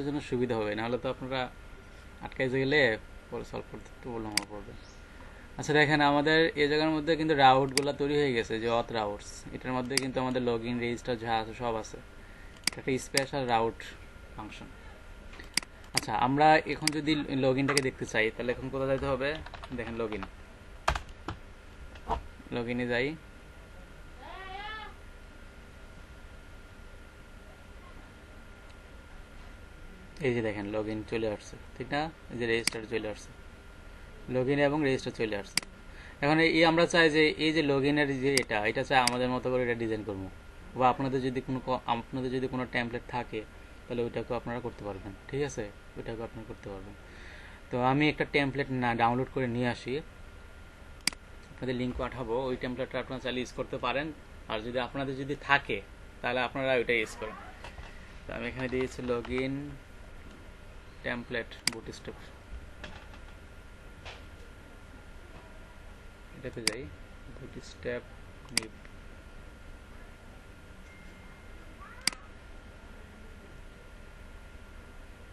জন্য সুবিধা হবে, নাহলে তো আপনারা আটকাই গেলে পরে সলভ করতে একটু প্রবলেম পড়বে। আচ্ছা দেখেন, আমাদের এই জায়গার মধ্যে কিন্তু রাউটগুলো তৈরি হয়ে গেছে, যে অথ রাউটস, এটার মধ্যে কিন্তু আমাদের লগ ইন রেজিস্টার যা আছে সব আছে। এটা একটা স্পেশাল রাউট ফাংশন। আচ্ছা, আমরা এখন যদি লগ ইনটাকে দেখতে চাই, তাহলে এখন কোথায় যেতে হবে? দেখেন লগ ইন, লগ ইনে যাই। এই যে দেখেন লগ ইন চলে আসছে, ঠিক না? এই যে রেজিস্টার চলে আসছে, লগ ইন এবং রেজিস্টার চলে আসছে। এখন এই আমরা চাই যে এই যে লগ ইনের যে এটা চাই আমাদের মতো করে এটা ডিজাইন করবো, বা আপনাদের যদি কোনো টেমপ্লেট থাকে তাহলে ওইটাকেও আপনারা করতে পারবেন, ঠিক আছে? ওইটাকেও আপনারা করতে পারবেন। তো আমি একটা টেমপ্লেট ডাউনলোড করে নিয়ে আসি, আপনাদের লিঙ্ক পাঠাবো, ওই টেমপ্লেটটা আপনারা চাইলে ইউজ করতে পারেন। আর যদি আপনাদের যদি থাকে তাহলে আপনারা ওইটা ইউজ করেন। তো আমি এখানে দিয়েছি লগ ইন টেমপ্লেট বুটস্ট্র্যাপ, এটাতে যাই, বুটস্ট্র্যাপ নিপ।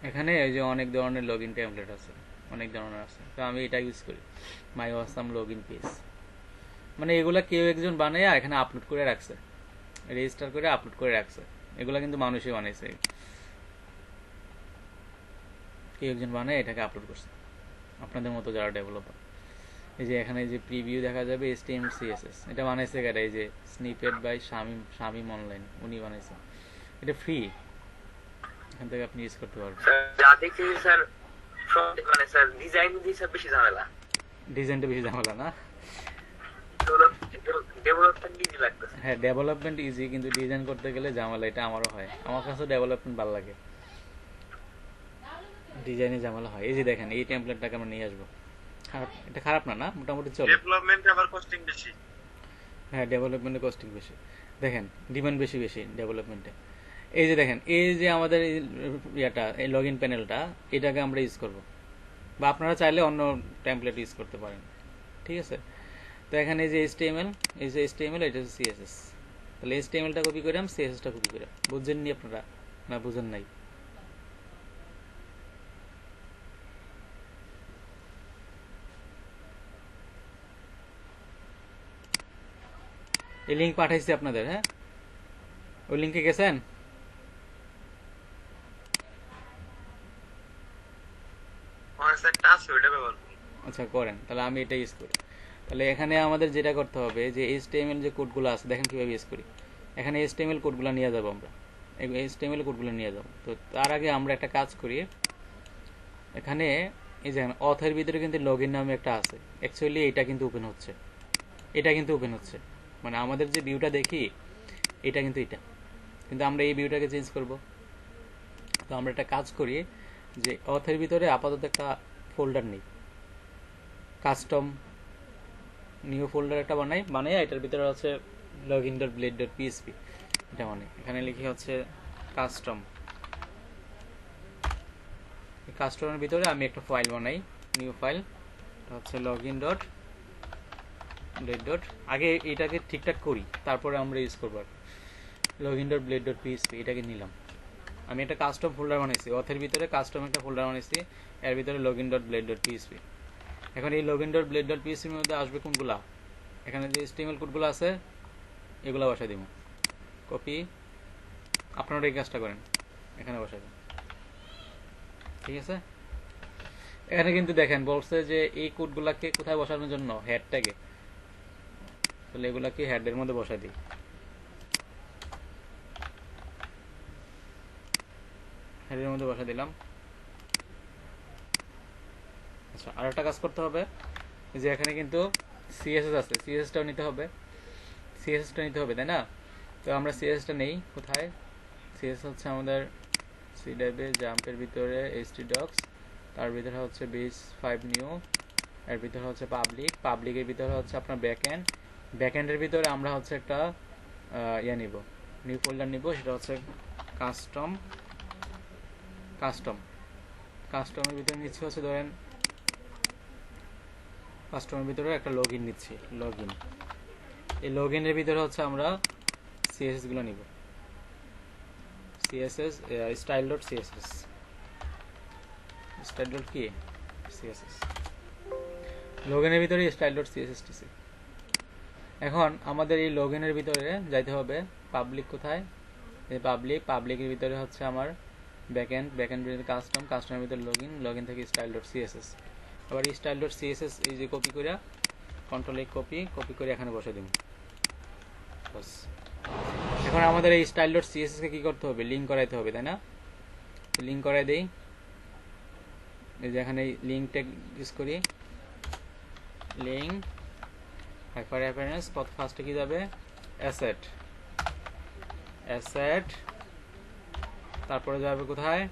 এখানে এই যে অনেক ধরনের লগ ইন টেমপ্লেট আছে, অনেক ধরনের আছে, তো আমি এটা ইউজ করি, মাই ওয়াসাম লগ ইন পেজ। মানে এগুলা কেউ একজন বানাইয়া এখানে আপলোড করে রাখছে, রেজিস্টার করে আপলোড করে রাখছে। এগুলা কিন্তু মানুষই বানাইছে, কেউ একজন বানায় এটাকে আপলোড করছে, আপনাদের মতো যারা ডেভেলপার। এই যে এখানে যে প্রিভিউ দেখা যাবে HTML CSS, এটা বানাইছে কারা? এই যে স্নিপেট বাই শামিম অনলাইন, উনি বানাইছে। এটা ফ্রি, এখান থেকে আপনি ইউজ করতে পারবেন। যা দেখছি স্যার, মানে স্যার ডিজাইন দিয়ে স্যার বেশি ঝামেলা, ডিজাইনটা বেশি ঝামেলা না? ডেভেলপমেন্ট ইজি লাগতেছে। হ্যাঁ, ডেভেলপমেন্ট ইজি, কিন্তু ডিজাইন করতে গেলে ঝামেলা। এটা আমারও হয়, আমার কাছে ডেভেলপমেন্ট ভালো লাগে, ডিজাইনে ঝামেলা হয়। এই যে দেখেন এই টেমপ্লেটটাকে আমরা নিয়ে আসবো, খারাপ, এটা খারাপ না, না মোটামুটি চলে। ডেভেলপমেন্ট আবার কস্টিং বেশি। হ্যাঁ, ডেভেলপমেন্টে কস্টিং বেশি, দেখেন ডিমান্ড বেশি ডেভেলপমেন্টে। এই যে দেখেন, এই যে আমাদের ইয়াটা, এই লগ ইন প্যানেলটা, এটাকে আমরা ইউজ করব, বা আপনারা চাইলে অন্য টেমপ্লেট ইউজ করতে পারেন, ঠিক আছে? তো এখানে এই যে HTML, এই যে HTML, এটা হচ্ছে CSS। তাহলে HTMLটা কপি করাম, CSSটা কপি করাম। বুঝছেননি আপনারা, না বুঝেন নাই? এই লিঙ্ক পাঠাইছি আপনাদের, হ্যাঁ? ওই লিঙ্কে গেছেন? আচ্ছা করেন, তাহলে আমি এটা ইউজ করি। তাহলে এখানে আমাদের যেটা করতে হবে, যে HTML যে কোডগুলো আছে, দেখেন কীভাবে ইউজ করি। এখানে HTML কোডগুলো নিয়ে যাবো আমরা, HTML কোডগুলো নিয়ে যাবো। তো তার আগে আমরা একটা কাজ করি, এখানে এই যে অথের ভিতরে কিন্তু লগ ইন নামে একটা আছে, অ্যাকচুয়ালি এটা কিন্তু ওপেন হচ্ছে, এটা কিন্তু ওপেন হচ্ছে, মানে আমাদের যে ভিউটা দেখি এটা কিন্তু এটা, কিন্তু আমরা এই ভিউটাকে চেঞ্জ করব। তো আমরা একটা কাজ করি, যে অথের ভিতরে আপাতত একটা ফোল্ডার নেই, কাস্টম নিউ ফোল্ডার একটা বানাই এটার ভিতরে হচ্ছে login.blade.php, এটা মানে এখানে লিখি হচ্ছে কাস্টম। কাস্টমের ভিতরে আমি একটা ফাইল বানাই, নিউ ফাইল, হচ্ছে login.blade. আগে এটাকে ঠিকঠাক করি, তারপরে আমরা ইউজ করবো। login.blade.php এটাকে নিলাম, আমি একটা কাস্টম ফোল্ডার বানাইছি, অথের ভিতরে কাস্টম একটা ফোল্ডার বানাইছি, এর ভিতরে login.blade.php। এখন এই login.blade.php এর মধ্যে আসবে কোনগুলা? এখানে যে HTML কোডগুলো আছে এগুলো বসাই দিব, কপি, আপনারা এই কাজটা করেন, এখানে বসাই দেন, ঠিক আছে? এখানে কিন্তু দেখেন বলছে যে এই কোডগুলাকে কোথায় বসানোর জন্য, হেড ট্যাগে। তাহলে এগুলাকে হেডের মধ্যে বসাই দিই, হেডের মধ্যে বসাই দিলাম। আচ্ছা, আর একটা কাজ করতে হবে, যে এখানে কিন্তু CSS আছে, CSSটাও নিতে হবে, তাই না? তো আমরা CSSটা নেই, কোথায়? CSS হচ্ছে আমাদের সিডাবে জাম্পের ভিতরে htdocs, তার ভিতরে হচ্ছে base5 নিউ, এর ভিতরে হচ্ছে পাবলিকের ভিতরে হচ্ছে আপনার ব্যাকএন্ডের ভিতরে আমরা হচ্ছে একটা নিব, নিউ ফোল্ডার নিব, সেটা হচ্ছে কাস্টমের ভিতরে নিচ্ছি হচ্ছে, ধরেন কাস্টমের ভিতরে একটা লগ ইন নিচ্ছি, এই লগ ইনের ভিতরে হচ্ছে আমরা CSS গুলো নিব, CSS style.css, স্টাইল ডট কি সিএসএস, লগইনের ভিতরে স্টাইল ডট সিএসএসটিসি। এখন আমাদের এই লগইনের ভিতরে যাইতে হবে পাবলিক কোথায়, এই পাবলিকের ভিতরে হচ্ছে আমার ব্যাকএন্ড ভিতরে কাস্টমের ভিতরে লগইন থেকে স্টাইল ডট সিএসএস। আবার এই স্টাইল ডট সিএসএস এই যে কপি করে কন্ট্রোল কপি করে এখানে বসে দিব। বাস, এখন আমাদের এই স্টাইল ডট সিএসএস কে কি করতে হবে, লিঙ্ক করাইতে হবে, তাই না? লিঙ্ক করাই দেই, এই যে এখানে লিঙ্ক ট্যাগ ইউজ করি, লিঙ্ক হাইপার রেফারেন্স ফার্স্টে কি যাবে, অ্যাসেট, তারপরে যাবে কোথায়,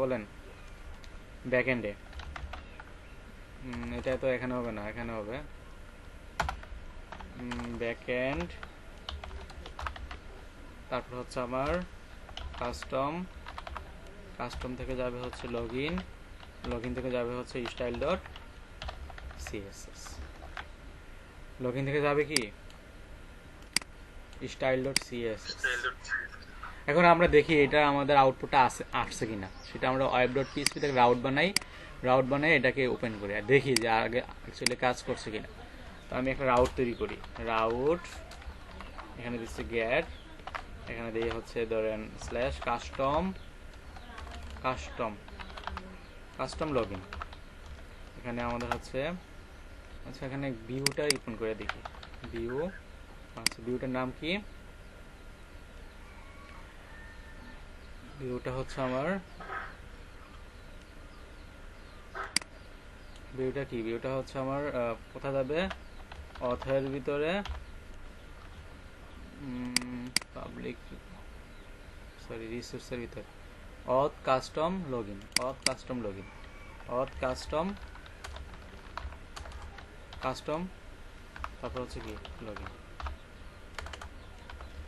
বলেন, ব্যাকএন্ডে। এটা তো এখানে হবে না, এখানে হবে ব্যাকএন্ড, তারপর হচ্ছে আমার কাস্টম থেকে যাবে হচ্ছে লগইন থেকে যাবে হচ্ছে স্টাইল ডট সিএসএস, লগইন থেকে যাবে কি স্টাইল ডট সিএসএস। এখন আমরা দেখি এটা আমাদের আউটপুটটা আসছে কিনা, সেটা আমরা ওয়েব ডট পিএইচপি থেকে রাউট বানাই এটাকে ওপেন করি আর দেখি যে আগে অ্যাকচুয়ালি কাজ করছে কিনা। তো আমি একটা রাউট তৈরি করি, রাউট এখানে দিচ্ছি গেট, এখানে দিয়ে হচ্ছে ধরেন স্ল্যাশ কাস্টম লগইন, এখানে আমাদের হচ্ছে আচ্ছা এখানে ভিউটা ওপেন করে দেখি, ভিউটার নাম কি, ভিউটা হচ্ছে আমার ভিউটা হচ্ছে আমার কোথায় যাবে, অথরের ভিতরে পাবলিক রিসোর্সের ভিতরে অথ কাস্টম লগইন, তারপর হচ্ছে কি লগইন।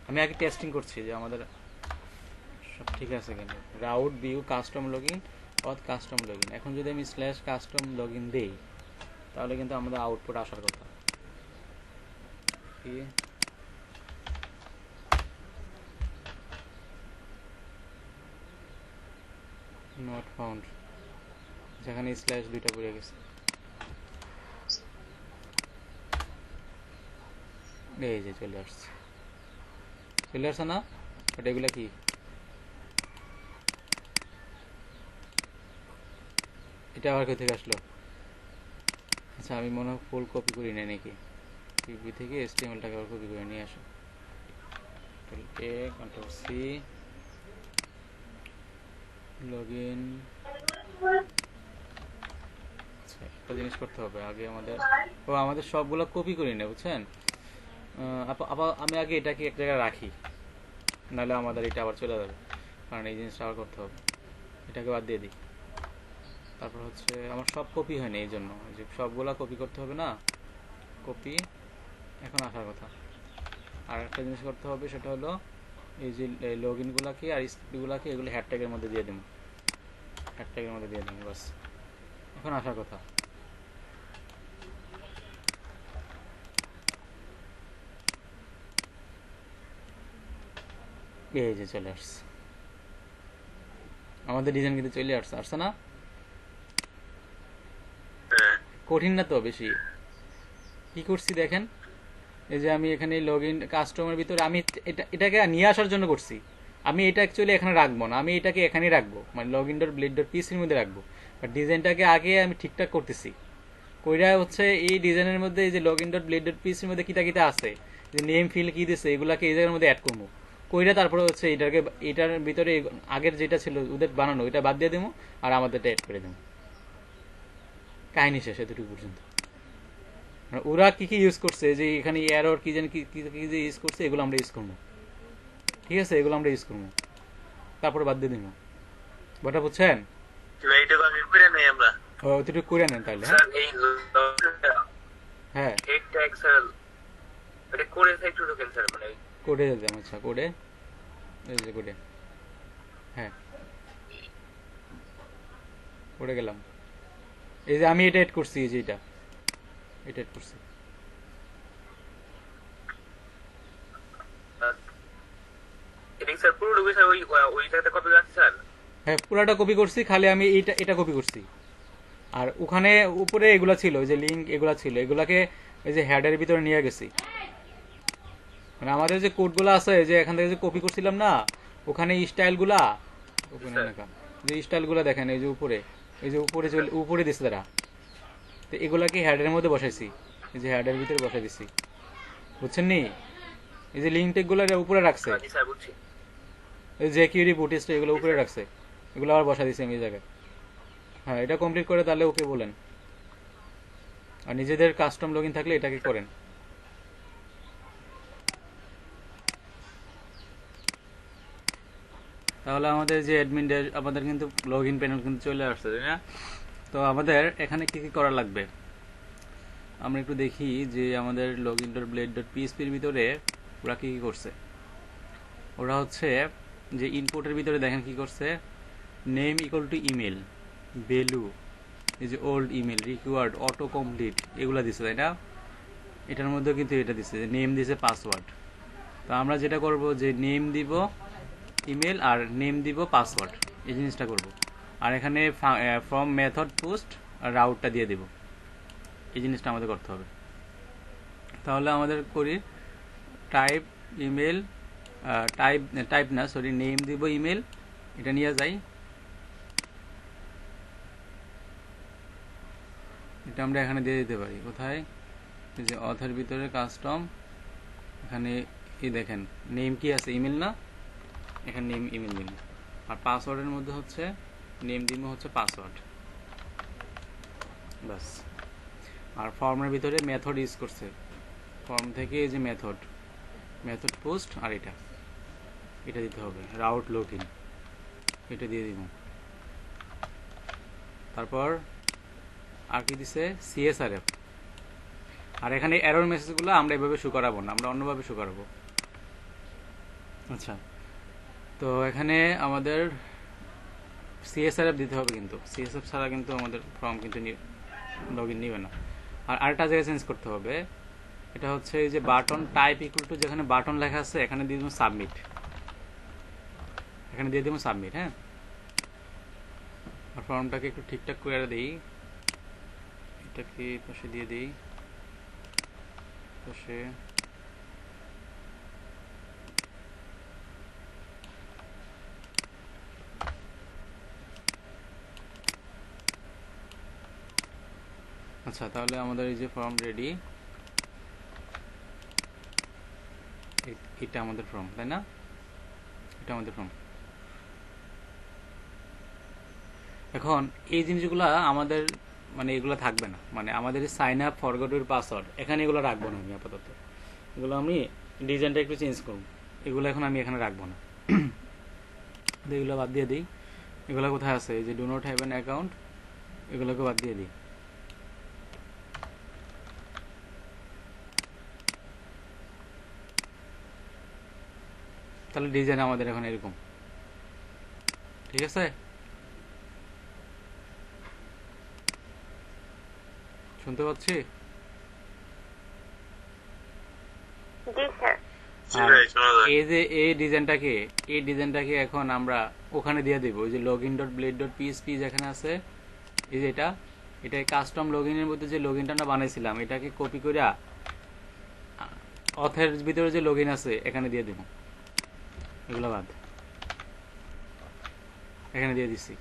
আমি আগে টেস্টিং করছি যে আমাদের সব ঠিক আছে কিনা, route view custom login auth custom login. এখন যদি আমি স্ল্যাশ কাস্টম লগইন দেই তাহলে কিন্তু আমাদের আউটপুট আসার কথা, কি নট ফাউন্ড, যেখানে স্ল্যাশ দুইটা পড়ে গেছে, এই যে চলে আসছে না, বাট এগুলা কি এটা আবার কোথা থেকে আসলো, আচ্ছা আমি মনে হয় ফুল কপি করি না নাকি, পিপি থেকে এসটিএমএলটাকে আবার কপি করে নিয়ে আসো, কন্ট্রোল সি লগইন। আচ্ছা একটা জিনিস করতে হবে আগে আমাদের সবগুলো কপি করি না, বুঝছেন? আমি আগে এটাকে এক জায়গায় রাখি, নাহলে আমাদের এটা আবার চলে যাবে, কারণ এই জিনিসটা আবার করতে হবে, এটাকে বাদ দিয়ে দিই। তারপর হচ্ছে আমার সব কপি হয়নি, এই জন্য যে সবগুলা কপি করতে হবে না, কপি এখন আসার কথা। আর একটা জিনিস করতে হবে, সেটা হলো এই যে লগইনগুলাকে আর স্ক্রিপ্টগুলাকে এগুলো হ্যাশট্যাগের মধ্যে দিয়ে দেবো, বাস এখন আসার কথা। এই যে চলে আসছে আমাদের ডিজাইন, কিন্তু চলে আসছে না, কঠিন না তো বেশি। কি করছি দেখেন, এই যে আমি এখানে লগইন কাস্টমের ভিতরে আমি এটাকে নিয়ে আসার জন্য করছি, আমি এটা অ্যাকচুয়ালি এখানে রাখবো না, আমি এটাকে এখানেই রাখবো, মানে লগইন ডট ব্লেড ডট পিএইচপির মধ্যে রাখবো, বাট ডিজাইনটাকে আগে আমি ঠিকঠাক করতেছি। কইরা হচ্ছে এই ডিজাইনের মধ্যে এই যে লগইন ডট ব্লেড ডট পিএইচপির মধ্যে কিটা আছে, যে নেম ফিল্ড কি দিছে, এগুলাকে এই জায়গার মধ্যে অ্যাড করবো, কইরা তারপরে হচ্ছে এটার ভিতরে আগের যেটা ছিল ওদের বানানো ওইটা বাদ দিয়ে দেবো আর আমাদেরটা অ্যাড করে দেবো, কাহিনী শেষ এতটুকু পর্যন্ত। ওরা কি ইউজ করছে, যে এখানে এরর কি জানি কি যে ইউজ করছে, এগুলো আমরা ইউজ করবো, ঠিক আছে, এগুলো আমরা ইউজ করবো, তারপরে বাদ দিয়ে দিব, বটা বুঝছেন? ওইটুকু করে নেন তাহলে। হ্যাঁ কোডে যেতাম, আচ্ছা কোডে, হ্যাঁ কোডে গেলাম, এই যে আমি এটা এড করছি, এই যে এটা এড করছি, স্যার পুরো ওই জায়গাতে কত যাচ্ছে স্যার? হ্যাঁ পুরাটা কপি করছি, খালি আমি এটা এটা কপি করছি। আর ওখানে উপরে এগুলা ছিল, ওই যে লিঙ্ক এগুলা ছিল, এগুলাকে এই যে হেডের ভিতরে নিয়ে গেছি। মানে আমাদের যে কোডগুলো আছে, যে এখান থেকে যে কপি করছিলাম না, ওখানে স্টাইলগুলা, ওখানে স্যার না যে স্টাইলগুলা দেখেন, এই যে উপরে, এই যে উপরে উপরে দিচ্ছে তারা, তো এগুলাকে হেডের মধ্যে বসাইছি, এই যে হেডের ভিতরে বসাই দিছি, বুঝছেন নি? এই যে লিঙ্ক টেকগুলো উপরে রাখছে, জি স্যার বুঝছি। এই যে কিউরি বুটিস্ট এগুলো উপরে রাখছে, এগুলো আবার বসা দিছি আমি এই জায়গায়। হ্যাঁ এটা কমপ্লিট করে তাহলে ওকে বলেন। আর নিজেদের কাস্টম লগইন থাকলে এটাকে করেন। তাহলে আমাদের যে অ্যাডমিন আমাদের কিন্তু লগ ইন প্যানেল কিন্তু চলে আসছে, তাই না? তো আমাদের এখানে কি কি করা লাগবে আমরা একটু দেখি, যে আমাদের log in dot blade dot পিএসপির ভিতরে ওরা কি কি করছে। ওরা হচ্ছে যে ইনপুটের ভিতরে দেখেন কি করছে, name equal to email, value, এই যে old email, required, auto complete, এগুলো দিছে, তাই না? এটার মধ্যে কিন্তু এটা দিছে, যে নেম দিছে, পাসওয়ার্ড। তো আমরা যেটা করব, যে নেম দিব ইমেল আর নেম দিব পাসওয়ার্ড, এই জিনিসটা করব। আর এখানে ফ্রম মেথড পোস্ট রাউটটা দিয়ে দেব, এই জিনিসটা আমাদের করতে হবে। তাহলে আমাদের করি টাইপ ইমেল, টাইপ টাইপ না সরি, নেম দিব ইমেল, এটা নিয়ে যাই, এটা আমরা এখানে দিয়ে দিতে পারি। কোথায়? এই যে অথের ভিতরে কাস্টম, এখানে এই দেখেন নেম কি আছে, ইমেল না, এখানে নেম ইমেল দিন। আর পাসওয়ার্ডের মধ্যে হচ্ছে নেম দিব হচ্ছে পাসওয়ার্ড, বাস। আর ফর্মের ভিতরে মেথড ইউজ করছে, ফর্ম থেকে এই যে মেথড, মেথড পোস্ট, আর এটা এটা দিতে হবে, রাউট লগ ইন, এটা দিয়ে দিব। তারপর আর কি দিছে, সিএসআরএফ। আর এখানে এরর মেসেজগুলো আমরা এভাবে শো করাবো না, আমরা অন্যভাবে শো করাবো। আচ্ছা, তো এখানে আমাদের সিএসআরএফ দিতে হবে, কিন্তু সিএসএফ ছাড়া কিন্তু আমাদের ফর্ম কিন্তু লগ ইন নিবে না। আর আরেকটা জায়গায় চেঞ্জ করতে হবে, এটা হচ্ছে এই যে বাটন টাইপ ইকুয়াল টু, যেখানে বাটন লেখা আছে এখানে দিয়ে দেবো সাবমিট, এখানে দিয়ে দেবো সাবমিট। হ্যাঁ, আর ফর্মটাকে একটু ঠিকঠাক করে দিই, এটাকে পাশে দিয়ে দিই, পাশে আচ্ছা, তাহলে আমাদের এই যে ফর্ম রেডি, এটা আমাদের ফর্ম, তাই না? এটা আমাদের ফর্ম। এখন এই জিনিসগুলো আমাদের মানে এগুলো থাকবে না, মানে আমাদের sign up, forgot your password, এখানে এগুলো রাখবো না আমি আপাতত। এগুলো আমি ডিজাইনটা একটু চেঞ্জ করব, এগুলো এখন আমি এখানে রাখবো না, এগুলো বাদ দিয়ে দিই। এগুলো কোথায় আছে, এই যে do not have an account, এগুলোকে বাদ দিয়ে দিই। তাহলে ডিজাইন আমাদের এখন এরকম, ঠিক আছে? শুনতে পাচ্ছি? আর এই যে এই ডিজাইনটাকে এখন আমরা ওখানে দিয়ে দেবো, ওই যে login dot blade dot PSP যেখানে আছে, এই যে এটা কাস্টম লগইনের মধ্যে যে লগইনটা আমরা বানাইছিলাম, এটাকে কপি করে অথের ভিতরে যে লগইন আছে এখানে দিয়ে দেব, এগুলো বাদ, এখানে দিয়ে দিচ্ছি,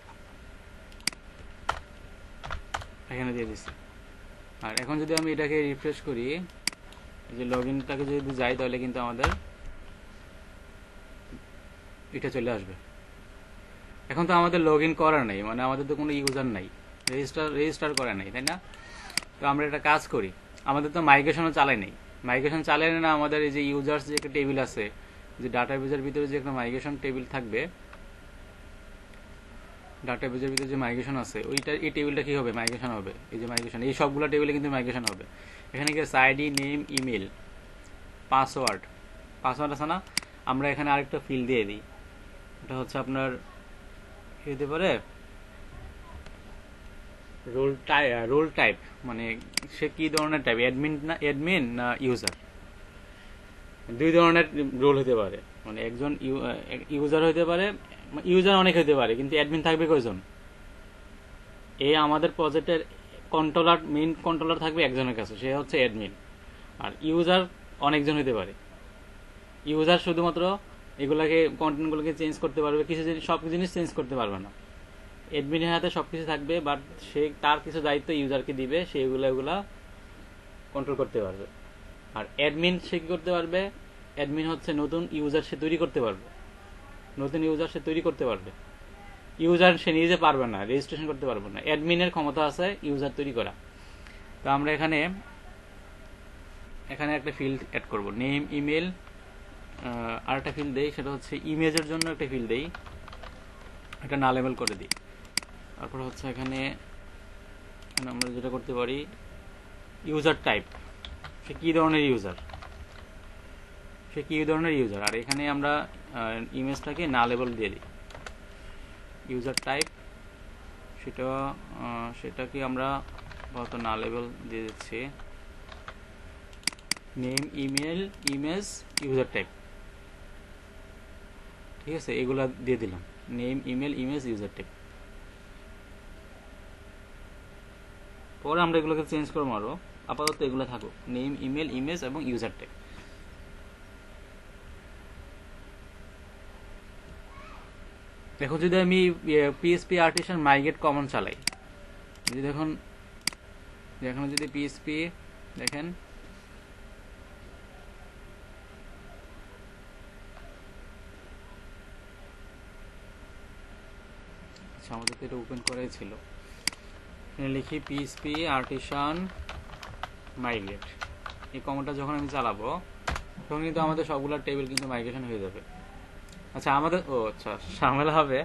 এখানে দিয়ে দিচ্ছি। আর এখন যদি আমি এটাকে রিফ্রেশ করি, এই যে লগইনটাকে যদি যাই, তাহলে কিন্তু আমাদের এটা চলে আসবে। এখন তো আমাদের লগ ইন করা নেই, মানে আমাদের তো কোনো ইউজার নাই, রেজিস্টার করা নেই, তাই না? তো আমরা একটা কাজ করি, আমাদের তো মাইগ্রেশনও চালাই নেই, মাইগ্রেশন চালাই না, আমাদের এই যে ইউজার্স যে একটা টেবিল আছে, যে ডাটাবেজের ভিতরে যে একটা মাইগ্রেশন টেবিল থাকবে, ডাটাবেজের ভিতরে যে মাইগ্রেশন আছে, ওইটা এই টেবিলটা কি হবে, মাইগ্রেশন হবে। এই যে মাইগ্রেশন, এই সবগুলো টেবিলে কিন্তু মাইগ্রেশন হবে। এখানে কি আছে, ID, name, email, password, password আছে না? আমরা এখানে আরেকটা ফিল দিয়ে দিই, এটা হচ্ছে আপনার কি হতে পারে, রোল টাইপ, মানে সে কি ধরনের টাইপ, অ্যাডমিন না ইউজার, দুই ধরনের রোল হতে পারে। মানে একজন ইউজার হতে পারে, ইউজার অনেক হতে পারে, কিন্তু অ্যাডমিন থাকবে কয়জন? এই আমাদের প্রজেক্টের কন্ট্রোলার, মেইন কন্ট্রোলার থাকবে একজনের কাছে, সে হচ্ছে অ্যাডমিন। আর ইউজার অনেকজন হতে পারে। ইউজার শুধুমাত্র এগুলাকে, কন্টেন্টগুলোকে চেঞ্জ করতে পারবে, কিছু জিনিস, সব জিনিস চেঞ্জ করতে পারবে না। অ্যাডমিনের হাতে সব কিছু থাকবে, বাট সে তার কিছু দায়িত্ব ইউজারকে দিবে, সে এগুলা কন্ট্রোল করতে পারবে। আর অ্যাডমিন সে কি করতে পারবে? অ্যাডমিন হচ্ছে নতুন ইউজার সে তৈরি করতে পারবে, নতুন ইউজার সে তৈরি করতে পারবে। ইউজার সে নিজে পারবে না, রেজিস্ট্রেশন করতে পারবে না। অ্যাডমিনের ক্ষমতা আছে ইউজার তৈরি করা। তো আমরা এখানে একটা ফিল্ড অ্যাড করব, নেম, ইমেল। আর একটা ফিল্ড দেই, সেটা হচ্ছে ইমেজের জন্য একটা ফিল্ড দেই, একটা নালেবল করে দিই। তারপর হচ্ছে এখানে আমরা যেটা করতে পারি, ইউজার টাইপ, সে কী ধরনের ইউজার, আর এখানে আমরা ইমেজটাকে নালেবল দিয়ে দিই। ইউজার টাইপ সেটাকে আমরা কত নালেবল দিয়ে দিচ্ছি, name, email, image, user type. ঠিক আছে, এগুলা দিয়ে দিলাম, name, email, image, user type. পরে আমরা এগুলোকে চেঞ্জ করবো আরো, আপাতত এগুলো থাকুক, নেম, ইমেল, ইমেজ এবং ইউজার টাইপ। দেখো যদি আমি পিএসপি আর্টিসান মাইগ্রেট কমন চালাই, যদি দেখুন এখানে যদি পিএসপি দেখেন, আচ্ছা আমাদের তো এটা ওপেন করাই ছিল, লিখি পিএসপি আর্টিসান মাইগ্রেট, এই কমনটা যখন আমি চালাবো তখন কিন্তু আমাদের সবগুলো টেবিল কিন্তু মাইগ্রেশন হয়ে যাবে। আচ্ছা আমাদের আচ্ছা ঝামেলা হবে,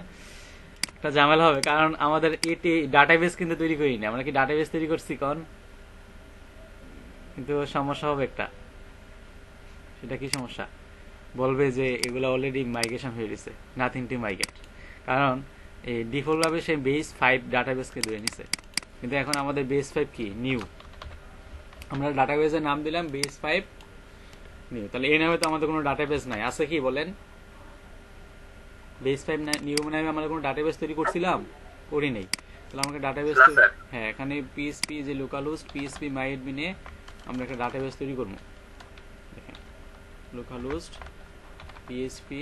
একটা ঝামেলা হবে, কারণ আমাদের এটি ডাটাবেস কিন্তু তৈরি করিনি। আমরা কি ডাটাবেস তৈরি করছি কোন? কিন্তু সমস্যা হবে একটা। সেটা কি সমস্যা? বলবে যে এগুলো অলরেডি মাইগ্রেশন হয়ে গেছে, নাথিং টু মাইগ্রেট। কারণ এই ডিফল্ট ভাবে সে বেস 5 ডাটাবেসকে ধরে নিছে, কিন্তু এখন আমাদের বেস 5 কি নিউ, আমরা ডাটাবেসের নাম দিলাম বেস 5 নিউ। তাহলে এই নামে তো আমাদের কোনো ডাটাবেস নাই, আছে কি বলেন? বেস 5 নিউ নামে আমরা কোনো ডাটাবেস তৈরি করছিলাম? করি নেই। তাহলে আমাকে ডাটাবেস, হ্যাঁ এখানে পিএসপি যে লোকালহোস্ট পিএসপি মাই অ্যাডমিনে আমরা একটা ডাটাবেস তৈরি করব। দেখেন লোকালহোস্ট পিএসপি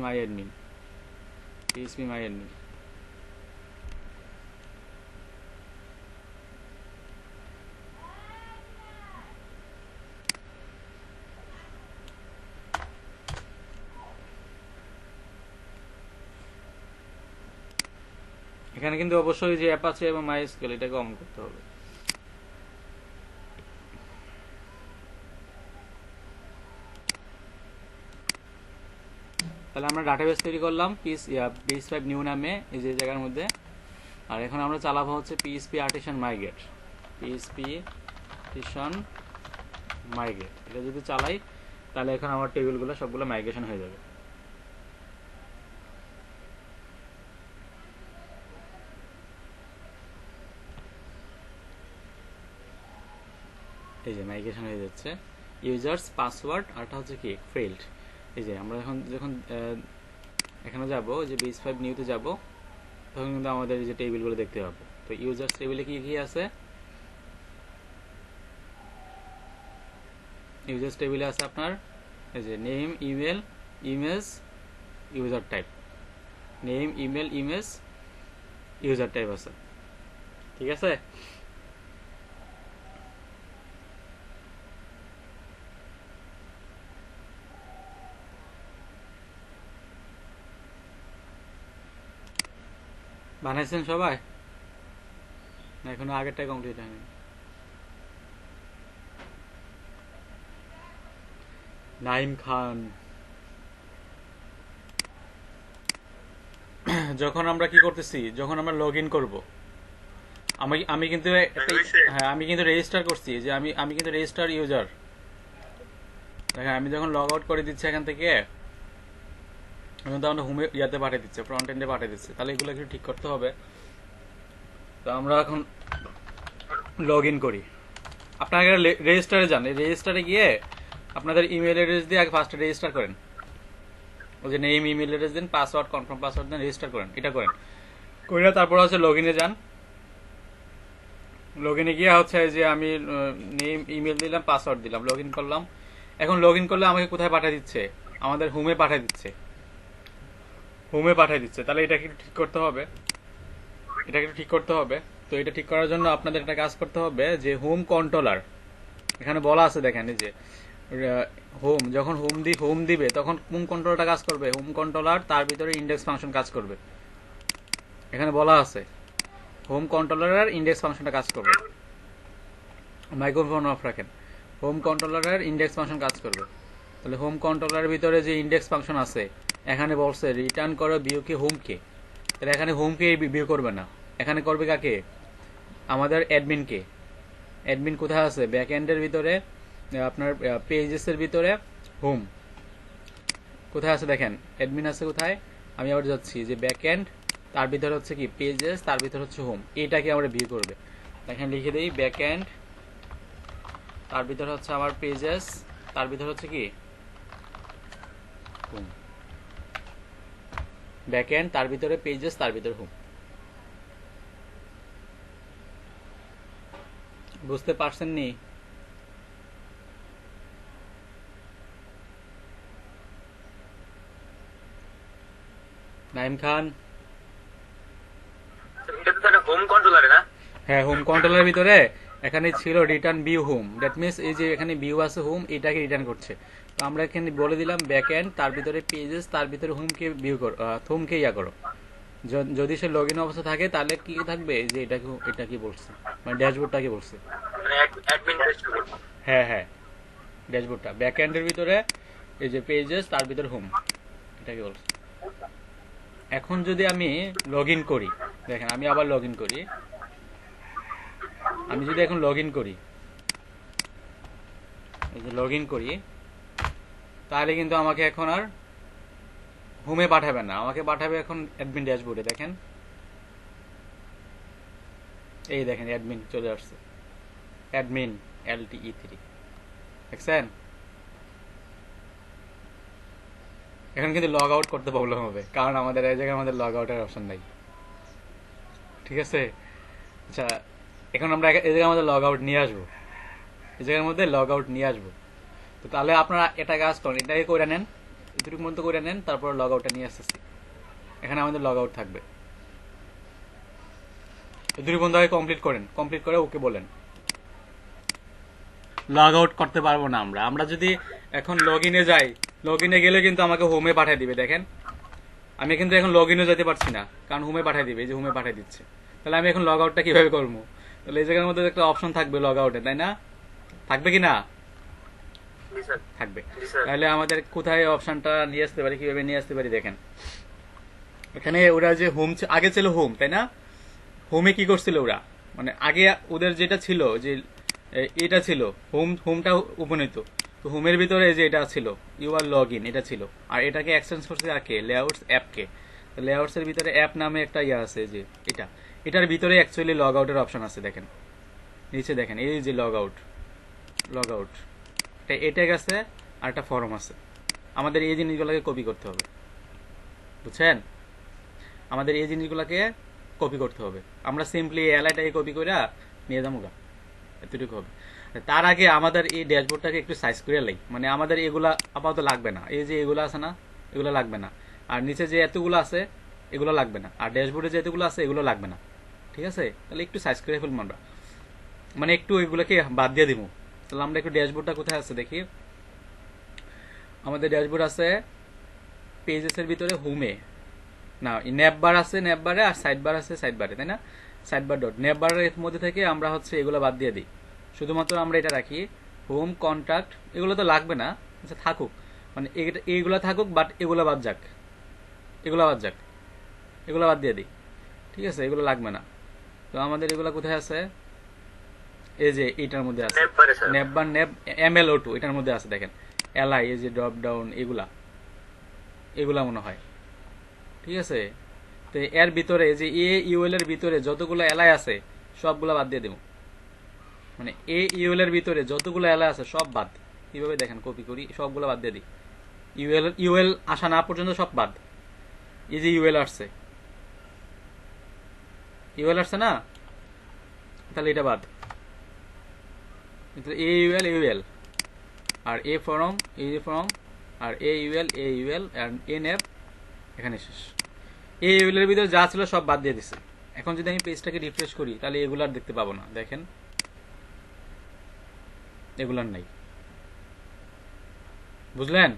মাই অ্যাডমিন, এখানে কিন্তু অবশ্যই যে অ্যাপাচে এবং মাইএসকিউএল এটাকে অন করতে হবে। তাহলে আমরা ডাটাবেস তৈরি করলাম বেস 5 নিউ নামে এই যে জায়গার মধ্যে। আর এখন আমরা চালাবো হচ্ছে পিএসপি আর্টিসান মাইগ্রেট, এটা যদি চালাই তাহলে এখন আমার টেবিলগুলো সবগুলো মাইগ্রেশন হয়ে যাবে। এই যে মাইগ্রেশন হয়ে যাচ্ছে, ইউজার্স পাসওয়ার্ড আরটা হচ্ছে কি ফেইল্ড। এই যে আমরা যখন এখানে যাব, যে বেস 5 নিউতে যাব, তখন কিন্তু আমাদের এই যে টেবিলগুলো দেখতে পাবো। তো ইউজার্স টেবিলে কি কি আছে? ইউজার্স টেবিলে আছে আপনার এই যে name, email, image, user type, name, email, image, user type আছে। ঠিক আছে, বানাইছেন সবাই না? এখনো আগেরটাই কমপ্লিট হয়নি। নাইম খান, যখন আমরা কি করতেছি, যখন আমরা লগ ইন করবো, আমি কিন্তু হ্যাঁ আমি কিন্তু রেজিস্টার করছি, যে আমি কিন্তু রেজিস্টার ইউজার। দেখেন আমি যখন লগ আউট করে দিচ্ছি এখান থেকে, এখন তো আমরা হোমে ইয়াতে পাঠিয়ে দিচ্ছে, ফ্রন্ট এন্ডে পাঠিয়ে দিচ্ছে। তাহলে এগুলো একটু ঠিক করতে হবে। তো আমরা এখন লগ ইন করি। আপনারা রেজিস্টারে যান, রেজিস্টারে গিয়ে আপনাদের ইমেল অ্যাড্রেস দিয়ে আগে ফার্স্টে রেজিস্টার করেন। ওই যে নেম ইমেল অ্যাড্রেস দেন, পাসওয়ার্ড কনফার্ম পাসওয়ার্ড দেন, রেজিস্টার করেন, এটা করেন। করে তারপর হচ্ছে লগ ইনে যান। লগ ইনে গিয়ে হচ্ছে যে আমি নেম ইমেল দিলাম, পাসওয়ার্ড দিলাম, লগ ইন করলাম। এখন লগ ইন করলে আমাকে কোথায় পাঠিয়ে দিচ্ছে? আমাদের হোমে পাঠিয়ে দিচ্ছে, হোমে পাঠিয়ে দিচ্ছে। তাহলে এটা কি ঠিক করতে হবে? এটাকে ঠিক করতে হবে। তো এটা ঠিক করার জন্য আপনাদের একটা কাজ করতে হবে, যে হোম কন্ট্রোলার এখানে বলা আছে, দেখেন এই যে হোম, যখন হোম দিবে তখন কোন কন্ট্রোলারটা কাজ করবে? হোম কন্ট্রোলার, তার ভিতরে ইন্ডেক্স ফাংশন কাজ করবে। এখানে বলা আছে হোম কন্ট্রোলারের ইন্ডেক্স ফাংশনটা কাজ করবে। মাইক্রোফোন অফ রাখেন। হোম কন্ট্রোলারের ইন্ডেক্স ফাংশন কাজ করবে। তাহলে হোম কন্ট্রোলারের ভিতরে যে ইন্ডেক্স ফাংশন আছে, এখানে বলছে রিটার্ন করো ভিউকে হোমকে। তাহলে এখানে হোমকে ভিউ করবে না, এখানে করবে কাকে? আমাদের অ্যাডমিনকে। অ্যাডমিন কোথায় আছে? ব্যাক এন্ডের ভিতরে, আপনার পেজেসের ভিতরে হোম কোথায় আছে দেখেন, অ্যাডমিন আছে কোথায়? আমি আবার যাচ্ছি যে ব্যাক এন্ড, তার ভিতরে হচ্ছে কি পেজেস, তার ভিতরে হচ্ছে হোম। এটাকে আমরা ভিউ করবে। দেখেন লিখে দেই ব্যাক এন্ড, তার ভিতরে হচ্ছে আমার পেজেস, তার ভিতরে হচ্ছে কি হোম। ব্যাক এন্ড, তার ভিতরে পেজেস, তার ভিতরে হোম। বুঝতে পারছেন নি? নাইম খান? এটা তো একটা হোম কন্ট্রোলারে না? হ্যাঁ, হোম কন্ট্রোলের ভিতরে এখানে ছিল return view home. That means এই যে এখানে ভিউ আছে হোম, এটাকে রিটার্ন করছে। তো আমরা এখানে বলে দিলাম ব্যাক এন্ড, তার ভিতরে পেজেস, তার ভিতরে হোমকে ভিউ করো, হোমকে ইয়া করো। যদি সে লগ ইন অবস্থা থাকে তাহলে কি থাকবে? যে এটা কি বলছে, মানে ড্যাশবোর্ডটা কি বলছে? মানে অ্যাডমিন ড্যাশবোর্ড। হ্যাঁ হ্যাঁ, ড্যাশবোর্ডটা ব্যাক এন্ডের ভিতরে এই যে পেজেস, তার ভিতরে হোম, এটাকে বলছে। এখন যদি আমি লগ ইন করি, দেখেন আমি আবার লগ ইন করি। আমি যদি এখন লগ ইন করি, এই যে লগ ইন করি, তাহলে কিন্তু আমাকে এখন আর হোমে পাঠাবে না, আমাকে পাঠাবে এখন অ্যাডমিন ড্যাশবোর্ডে। দেখেন এই দেখেন অ্যাডমিন চলে আসছে, অ্যাডমিন LTE3 দেখছেন? এখন কিন্তু লগ আউট করতে প্রবলেম হবে, কারণ আমাদের এই জায়গায় আমাদের লগ আউটের অপশন নাই। ঠিক আছে? আচ্ছা, এখন আমরা এই জায়গায় আমাদের লগ আউট নিয়ে আসবো, এই জায়গার মধ্যে লগ আউট নিয়ে আসবো। তো তাহলে আপনারা এটা কাজ করেন, এটাকে করে নেন, এটুকু মধ্যে করে নেন, তারপর লগ আউটটা নিয়ে আসতেছি। এখানে আমাদের লগ আউট থাকবে। দুই বন্ধু আগে কমপ্লিট করেন, কমপ্লিট করে ওকে বলেন। লগ আউট করতে পারবো না আমরা যদি এখন লগ ইনে যাই, লগ ইনে গেলে কিন্তু আমাকে হোমে পাঠিয়ে দিবে। দেখেন আমি কিন্তু এখন লগ ইনে যেতে পারছি না, কারণ হোমে পাঠিয়ে দিবে, এই যে হোমে পাঠিয়ে দিচ্ছে। তাহলে আমি এখন লগ আউটটা কিভাবে করবো? তাহলে এই জায়গার মধ্যে একটা অপশন থাকবে লগ আউটে, তাই না? থাকবে কি না? থাকবে। তাহলে আমাদের কোথায় অপশনটা নিয়ে আসতে পারি, কিভাবে নিয়ে আসতে পারি? দেখেন এখানে ওরা যে হোম আগে ছিল হোম, তাই না? হোমে কি করছিল ওরা, মানে আগে ওদের যেটা ছিল যে এটা ছিল হোমটা উপনীত। তো হোমের ভিতরে যে এটা ছিল ইউআর লগ ইন, এটা ছিল। আর এটাকে এক্সচেঞ্জ করছে আর কে? লেআউটস অ্যাপকে। লেআউটস এর ভিতরে অ্যাপ নামে একটা ইয়ে আছে, যে এটার ভিতরে অ্যাকচুয়ালি লগ আউটের অপশন আছে। দেখেন নিচে দেখেন এই যে লগ আউট এটা গেছে, আর একটা ফর্ম আছে। আমাদের এই জিনিসগুলোকে কপি করতে হবে, বুঝছেন? আমাদের এই জিনিসগুলোকে কপি করতে হবে। আমরা সিম্পলি এলআইটাকে কপি করে নিয়ে যাবো, এতটুকু হবে। তার আগে আমাদের এই ড্যাশবোর্ডটাকে একটু সাইজ করে লাই, মানে আমাদের এগুলা আপাতত লাগবে না। এই যে এগুলো আছে না, এগুলো লাগবে না। আর নিচে যে এতগুলো আছে এগুলো লাগবে না। আর ড্যাশবোর্ডে যে এতগুলো আছে এগুলো লাগবে না। ঠিক আছে? তাহলে একটু সাইজ করে ফেলবো আমরা, মানে একটু এগুলোকে বাদ দিয়ে দিব। তাহলে আমরা একটু ড্যাশবোর্ডটা কোথায় আছে দেখি। আমাদের ড্যাশবোর্ড আছে পেজেসের ভিতরে হোমে, না ন্যাপ বার আছে ন্যাপ বারে, আর সাইড বার আছে সাইড বারে, তাই না? সাইড বার ডট ন্যাপ বারের মধ্যে থেকে আমরা হচ্ছে এগুলো বাদ দিয়ে দিই। শুধুমাত্র আমরা এটা রাখি হোম কন্ট্যাক্ট, এগুলো তো লাগবে না। আচ্ছা থাকুক, মানে এইগুলো থাকুক, বাট এগুলো বাদ যাক, এগুলো বাদ যাক, এগুলো বাদ দিয়ে দিই। ঠিক আছে? এগুলো লাগবে না। তো আমাদের এগুলো কোথায় আছে? এই যে এইটার মধ্যে আছে ন্যাপ বার, ন্যাপ MLO2 এটার মধ্যে আছে। দেখেন এলআই, এই যে ড্রপ ডাউন, এগুলা মনে হয়। ঠিক আছে? তো এর ভিতরে যে AUL এর ভিতরে যতগুলো এলআই আছে সবগুলা বাদ দিয়ে দেব, মানে AUL এর ভিতরে যতগুলো এলআই আছে সব বাদ। কিভাবে দেখেন, কপি করি, সবগুলো বাদ দিয়ে দিই। ইউএল আসা না পর্যন্ত সব বাদ। এই যে ইউএল আসছে, ইউএল আসছে না, তাহলে এটা বাদ। এ ইউএল ইউএল আর এ ফর্ম আর এ ইউএল আর এ নেপ এখানে শেষ। এ ইউএল এর ভিতরে যা ছিল সব বাদ দিয়ে দিছে। এখন যদি আমি পেজটাকে রিফ্রেশ করি তাহলে এগুলো আর দেখতে পাবো না। দেখেন এগুলার নাই, বুঝলেন?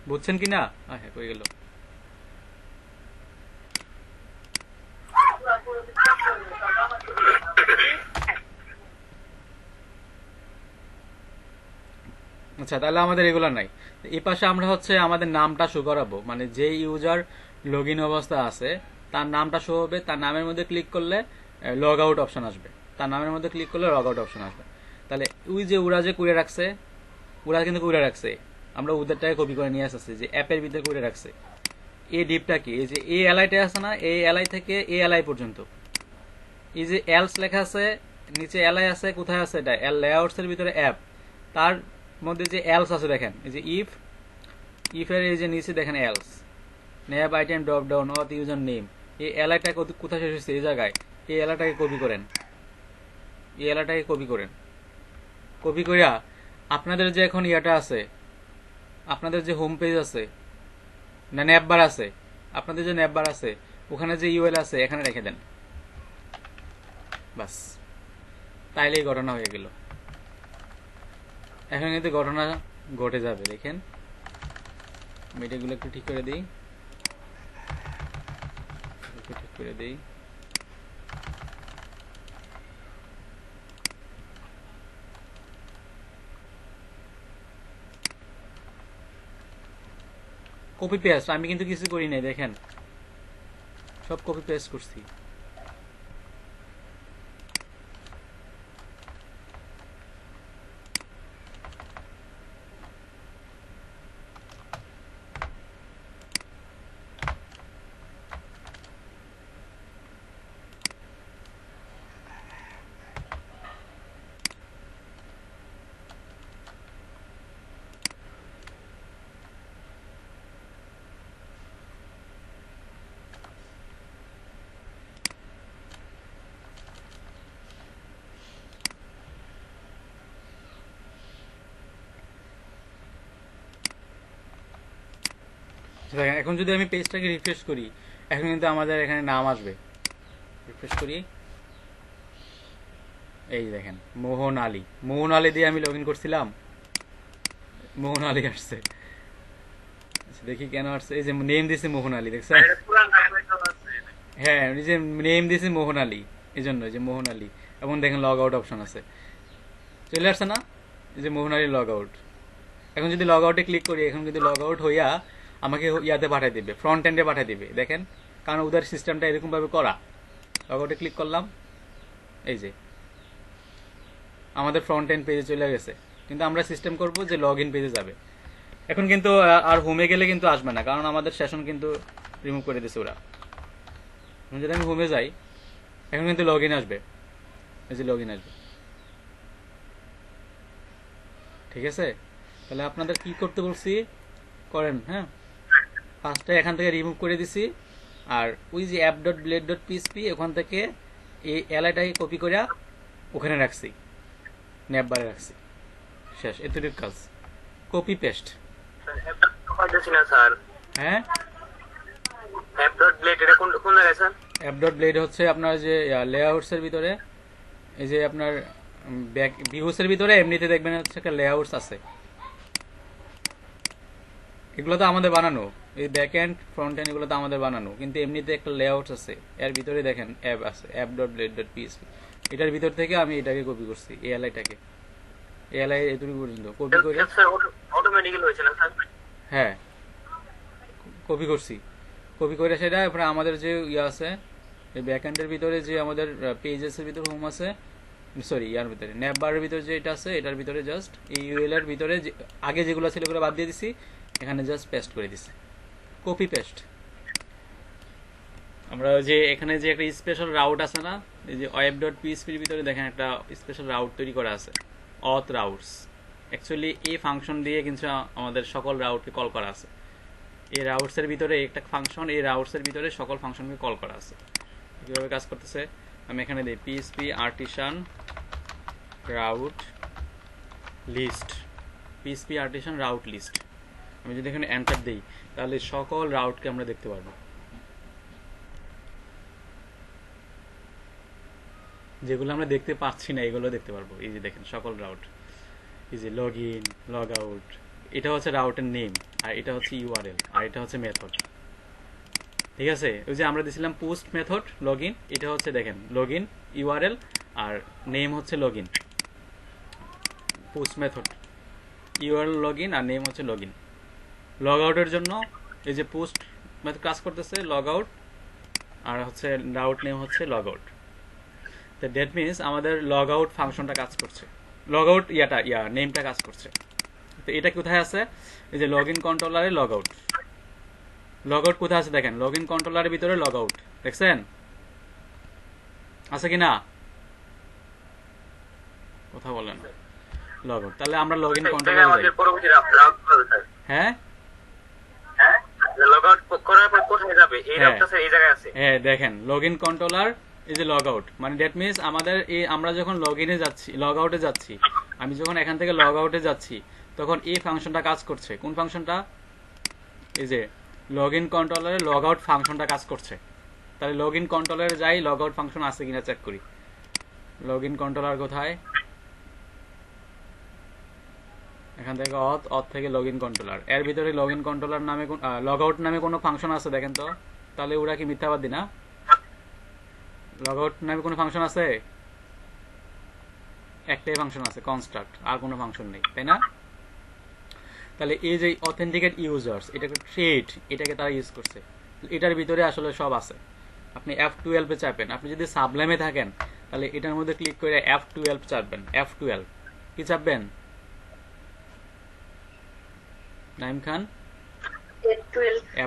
বুঝছেন কি না? হ্যাঁ, হয়ে গেল। আচ্ছা, তাহলে আমাদের এগুলো নাই। এই পাশে আমরা হচ্ছে আমাদের নামটা শো করাবো, মানে যে ইউজার লগ ইন অবস্থা আছে তার নামটা শো হবে। তার নামের মধ্যে ক্লিক করলে লগ আউট অপশন আসবে, তার নামের মধ্যে ক্লিক করলে লগ আউট অপশন আসবে। তাহলে ওই যে ওরা যে করে রাখছে, ওরা কিন্তু করে রাখছে, আমরা ওদেরটাকে কপি করে নিয়ে আসছি যে অ্যাপের ভিতরে করে রাখছে। এই ডিপটা কি, এই যে এ এলআইটা আছে না, এই এলআই থেকে এ এলআই পর্যন্ত, এই যে এলস লেখা আছে নিচে এলআই আছে, কোথায় আছে এটা? লেআউটস এর ভিতরে অ্যাপ, তার মধ্যে যে এলস আছে দেখেন, এই যে ইফ এর এই যে নিচে দেখেন else, nav item drop down auth user name, এই এলআইটা কোথায় শেষ হচ্ছে? এই জায়গায়। এই এলআইটাকে কপি করেন, এই এলআইটাকে কপি করেন। কপি করিয়া আপনাদের যে এখন ইয়াটা আছে, আপনাদের যে হোম পেজ আছে না, নেববার আছে, আপনাদের যে নেববার আছে ওখানে যে ইউএল আছে এখানে রেখে দেন, বাস। তাইলেই ঘটনা হয়ে গেল। এখন কিন্তু ঘটনা ঘটে যাবে। দেখেন আমি এটাগুলো একটু ঠিক করে দিই, ঠিক করে দিই। কপি পেস্ট আমি কিন্তু কিছু করি নাই, দেখেন সব কপি পেস্ট করছি। এখন যদি আমি পেজটাকে রিফ্রেশ করি, এখন কিন্তু আমাদের এখানে নাম আসবে। রিফ্রেশ করি, এই দেখেন মোহন আলী, মোহন আলী দিয়ে আমি লগ ইন করছিলাম, মোহন আলী আসছে। দেখি কেন আসছে, এই যে নেম দিছে মোহন আলী, দেখছেন? হ্যাঁ, এই যে নেম দিছে মোহন আলী, এই জন্য যে মোহন আলী। এবং দেখেন লগ আউট অপশন আছে, চলে আসছে না? এই যে মোহন আলী লগ আউট। এখন যদি লগ আউটে ক্লিক করি, এখন কিন্তু লগ আউট হইয়া আমাকে ইয়াতে পাঠিয়ে দিবে, ফ্রন্ট এন্ডে পাঠিয়ে দিবে। দেখেন, কারণ ওদের সিস্টেমটা এরকম ভাবে করা। লগ আউটে ক্লিক করলাম, এই যে আমাদের ফ্রন্ট এন্ড পেজে চলে গেছে। কিন্তু আমরা সিস্টেম করব যে লগ ইন পেজে যাবে। এখন কিন্তু আর হোমে গেলে কিন্তু আসবে না, কারণ আমাদের সেশন কিন্তু রিমুভ করে দিয়েছে ওরা। যদি আমি হোমে যাই, এখন কিন্তু লগ ইন আসবে, এই যে লগ ইন আসবে। ঠিক আছে, তাহলে আপনাদের কি করতে বলছি করেন। হ্যাঁ, ফার্স্টে এখান থেকে রিমুভ করে দিছি, আর ওই যে app.blade.php ওখান থেকে এই এলআইটাকে কপি করে ওখানে রাখছি, নেববারে রাখছি। শেষ, এতটুকু কাজ। Copy paste. হ্যাঁ, app.blade হচ্ছে আপনার যে লেআউটস এর ভিতরে, এই যে আপনার ব্যাক ভিউস এর ভিতরে এমনিতে দেখবেন হচ্ছে একটা লেআউটস আছে, এগুলো তো আমাদের বানানো। এই ব্যাক এন্ড ফ্রন্ট এন্ড এগুলো তো আমাদের বানানো, কিন্তু এমনিতে একটা লেআউটস আছে, এর ভিতরে দেখেন অ্যাপ আছে, app.blade.php। এটার ভিতর থেকে আমি এটাকে কপি করছি, এএলআইটাকে, এএলআই এতটুকু পর্যন্ত কপি করে। অটোমেটিক্যালি হয়েছে না স্যার? হ্যাঁ, কপি করছি, কপি করে সেটা এরপরে আমাদের যে ইয়ে আছে এই ব্যাকএন্ডের ভিতরে, যে আমাদের পেজেসের ভিতরে হোম আছে, সরি ইয়ার ভিতরে নেববারের ভিতরে যে এটা আছে, এটার ভিতরে জাস্ট এই ইউএল এর ভিতরে আগে যেগুলো ছিল ওগুলো বাদ দিয়ে দিছি, এখানে জাস্ট পেস্ট করে দিছি, কপি পেস্ট। আমরা যে এখানে যে একটা স্পেশাল রাউট আছে না, এই যে ওয়েব ডট পিএইচপির ভিতরে দেখেন একটা স্পেশাল রাউট তৈরি করা আছে, অথ রাউটস। অ্যাকচুয়ালি এই ফাংশন দিয়ে কিন্তু আমাদের সকল রাউটকে কল করা আছে। এই রাউটসের ভিতরে একটা ফাংশন, এই রাউটসের ভিতরে সকল ফাংশনকে কল করা আছে। কীভাবে কাজ করতেছে আমি এখানে দিই PHP artisan route list, PHP artisan route list. আমি যদি এখানে এন্টার দিই তাহলে সকল রাউটকে আমরা দেখতে পারবো, যেগুলো আমরা দেখতে পাচ্ছি না এগুলো দেখতে পারবো। এই যে দেখেন সকল রাউট, এই যে লগ ইন, লগ আউট, এটা হচ্ছে রাউটের নেম, আর এটা হচ্ছে ইউআরএল, আর এটা হচ্ছে মেথড। ঠিক আছে, ওই যে আমরা দিয়েছিলাম পোস্ট মেথড লগ ইন, এটা হচ্ছে দেখেন লগ ইন ইউআরএল, আর নেম হচ্ছে log in. Post method URL log in, আর নেম হচ্ছে লগ ইন। লগ আউটের জন্য এই যে পোস্ট মেথড কাজ করতেছে লগ আউট, আর হচ্ছে রাউট নেম হচ্ছে লগ আউট। তো দ্যাট মিনস আমাদের লগ আউট ফাংশনটা কাজ করছে, লগ আউট নেমটা কাজ করছে। তো এটা কোথায় আছে, এই যে লগ ইন কন্ট্রোলারে লগ আউট। লগ আউট কোথায় আছে দেখেন, লগ ইন কন্ট্রোলারের ভিতরে লগ আউট, দেখছেন আছে কিনা? কথা বলেন লগ আউট। তাহলে আমরা লগ ইন কন্ট্রোলারে আমাদের পরবর্তী রাউট হবে স্যার। হ্যাঁ হ্যাঁ, লগ আউট করার পর কোথায় যাবে? এই রাউটটা স্যার এই জায়গায় আছে। হ্যাঁ দেখেন লগ ইন কন্ট্রোলার এই যে লগ আউট, মানে দ্যাট মিনস আমাদের এই আমরা যখন লগ ইনে যাচ্ছি, লগ আউটে যাচ্ছি, আমি যখন এখান থেকে লগ আউটে যাচ্ছি তখন এই ফাংশনটা কাজ করছে। কোন ফাংশনটা? এই যে লগ ইন কন্ট্রোলারে লগ আউট ফাংশনটা কাজ করছে। তাহলে লগ ইন কন্ট্রোলারে যাই, লগ আউট ফাংশন আছে কিনা চেক করি। লগ ইন কন্ট্রোলার কোথায়? এখান থেকে অথ থেকে লগ ইন কন্ট্রোলার, এর ভিতরে লগ ইন কন্ট্রোলার নামে লগ আউট নামে কোনো ফাংশন আছে দেখেন তো। তাহলে ওরা কি মিথ্যাবাদী না? লগ আউট নামে কোনো ফাংশন আছে? একটাই ফাংশন আছে, কনস্ট্রাক্ট, আর কোনো ফাংশন নেই, তাই না? তাহলে এই যে অথেন্টিকেট ইউজার্স, এটাকে ট্রেড, এটাকে তারা ইউজ করছে। এটার ভিতরে আসলে সব আছে। আপনি F12 এ চাপেন, আপনি যদি সাবলাইমে থাকেন তাহলে এটার মধ্যে ক্লিক করে F12 চাপবেন। F12 কি চাপবেন নাইম খান?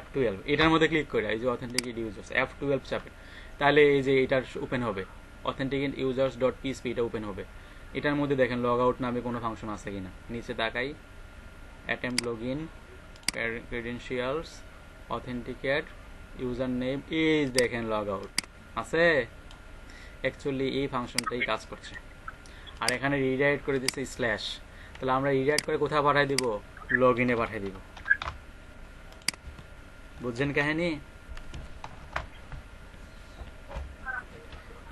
F12 এটার মধ্যে ক্লিক করে এই যে অথেন্টিকেট ইউজার্স F12 চাপেন, তাহলে এই যে এটার ওপেন হবে অথেন্টিকেট ইউজার্স ডট পিএইচপি, এটা ওপেন হবে। এটার মধ্যে দেখেন লগ আউট নামে কোনো ফাংশন আছে কিনা, নিচে তাকাই, attempt log in, credentials, authenticate, user name, এই দেখেন লগ আউট আছে। অ্যাকচুয়ালি এই ফাংশনটাই কাজ করছে। আর এখানে রিডাইরেক্ট করে দিচ্ছে স্ল্যাশ, তাহলে আমরা রিডাইরেক্ট করে কোথায় পাঠিয়ে দিব? লগ ইনে পাঠিয়ে দিব। বুঝছেন কাহিনী?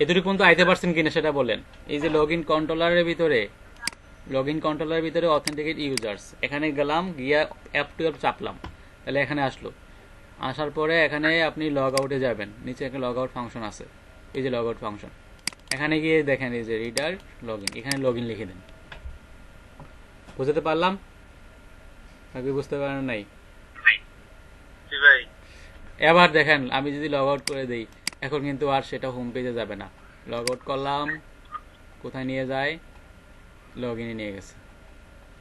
এতটুকু পর্যন্ত আইতে পারছেন কিনা সেটা বলেন। এই যে লগ ইন কন্ট্রোলারের ভিতরে অথেন্টিকেট ইউজার্স, এখানে গেলাম, গিয়া F12 চাপলাম, তাহলে এখানে আসলো। আসার পরে এখানে আপনি লগ আউটে যাবেন, নিচে একটা লগ আউট ফাংশন আছে, এই যে লগ আউট ফাংশন। এখানে গিয়ে দেখেন এই যে রিডার লগ ইন, এখানে লগ ইন লিখে দেন। বুঝতে পারলাম নাকি বুঝতে পারেন নাই? এবার দেখেন আমি যদি লগ আউট করে দিই, এখন কিন্তু আর সেটা হোম পেজে যাবে না। লগ আউট করলাম, কোথায় নিয়ে যায়? লগ ইনে নিয়ে গেছে,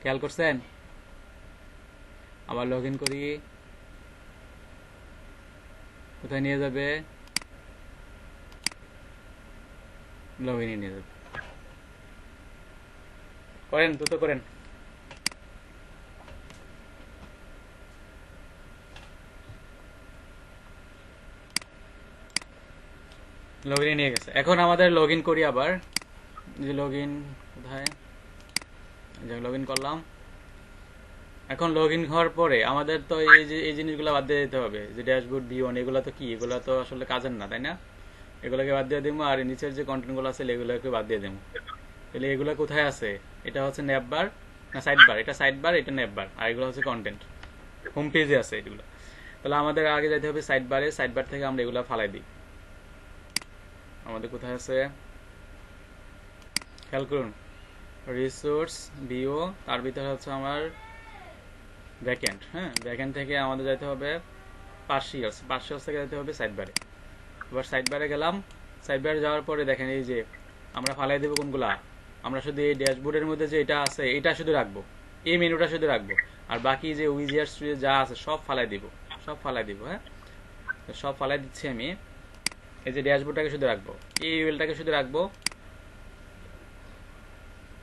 খেয়াল করছেন? আবার লগ ইন করি, কোথায় নিয়ে যাবে? লগ ইনে নিয়ে যাবে। করেন, দ্রুত করেন। লগ ইনে নিয়ে গেছে। এখন আমাদের লগ ইন করি আবার, যে লগ ইন কোথায়, লগ ইন করলাম। এখন লগ ইন হওয়ার পরে আমাদের তো এই জিনিসগুলো বাদ দিয়ে দিতে হবে, যে ড্যাশবোর্ড V1 এগুলো তো কি, এগুলো তো আসলে কাজের না, তাই না? এগুলোকে বাদ দিয়ে দেবো, আর নিচের যে কন্টেন্টগুলো আছে এগুলোকে বাদ দিয়ে দেবো। তাহলে এগুলো কোথায় আছে? এটা হচ্ছে ন্যাপবার না সাইড বার, এটা সাইড বার, এটা ন্যাপবার, আর এগুলো হচ্ছে কন্টেন্ট, হোম পেজে আছে এগুলো। তাহলে আমাদের আগে যেতে হবে সাইড বারে, সাইড বার থেকে আমরা এগুলো ফালাই দিই। আমাদের কোথায় আছে খেয়াল করুন, রিসোর্স ভিও, তার ভিতরে হচ্ছে আমার ব্যাকএন্ড। হ্যাঁ, ব্যাকএন্ড থেকে আমাদের যেতে হবে পার্সিয়ালস থেকে যেতে হবে সাইড বারে। এবার সাইড বারে গেলাম, সাইড বারে যাওয়ার পরে দেখেন এই যে আমরা ফালাই দেবো কোনগুলা, আমরা শুধু এই ড্যাশবোর্ডের মধ্যে যে এটা আছে এটা শুধু রাখবো, এই মেনুটা শুধু রাখবো, আর বাকি যে উইজার্ড যা আছে সব ফালাই দিব। হ্যাঁ, সব ফালাই দিচ্ছি আমি। এই যে ড্যাশবোর্ডটাকে শুধু রাখবো, এই ইউএলটাকে শুধু রাখবো,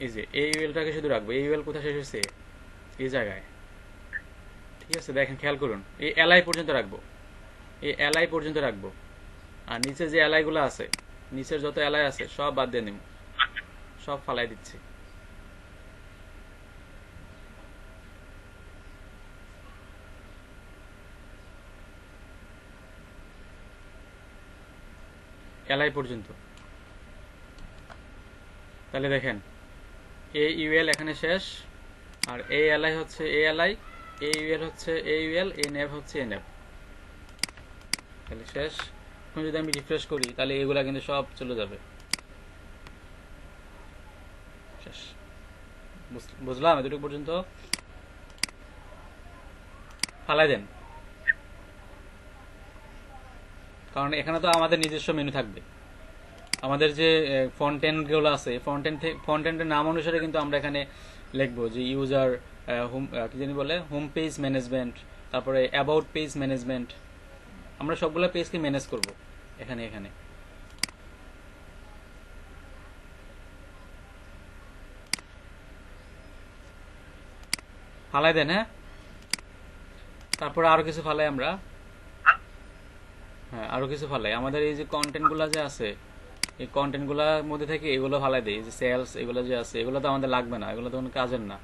এই যে এই ইউএলটাকে শুধু রাখবো। এই ইউএল কোথায় শেষ হয়েছে? এই জায়গায়। ঠিক আছে, দেখেন খেয়াল করুন, এই এলআই পর্যন্ত রাখবো, এই এলআই পর্যন্ত রাখবো। আর নিচে যে এলআই গুলো আছে, নিচের যত এলআই আছে সব বাদ দিয়ে নিব, সব ফালাই দিচ্ছি। এলআই পর্যন্ত। তাহলে দেখেন এই ইউএল এখানে শেষ, আর এই এলআই হচ্ছে এই এলআই, এই ইউএল হচ্ছে এই ইউএল, এই নেভ হচ্ছে এই নেভ। তাহলে শেষ। এখন যদি আমি রিফ্রেশ করি তাহলে এগুলা কিন্তু সব চলে যাবে। শেষ। বুঝলাম এতটুকু পর্যন্ত? ফালাই দেন, কারণ এখানে তো আমাদের নিজস্ব মেনু থাকবে। আমাদের যে ফ্রন্ট এন্ড গুলো আছে, ফ্রন্ট এন্ডের নাম অনুসারে কিন্তু আমরা এখানে লিখবো যে ইউজার হোম, কি জানি বলে, হোম পেজ ম্যানেজমেন্ট, তারপরে অ্যাবাউট পেজ ম্যানেজমেন্ট। আমরা সবগুলো পেজকে ম্যানেজ করব এখানে। এখানে ফালাই দেন। হ্যাঁ, তারপরে আরো কিছু ফালাই আমরা। হ্যাঁ, আরো কিছু ফালাই। আমাদের এই যে কন্টেন্ট গুলা যে আছে, এই কন্টেন্ট গুলার মধ্যে থেকে এগুলো ফালাই দেই। যে সেলস এগুলো যে আছে, এগুলো তো আমাদের লাগবে না, এগুলো তো কোনো কাজের না।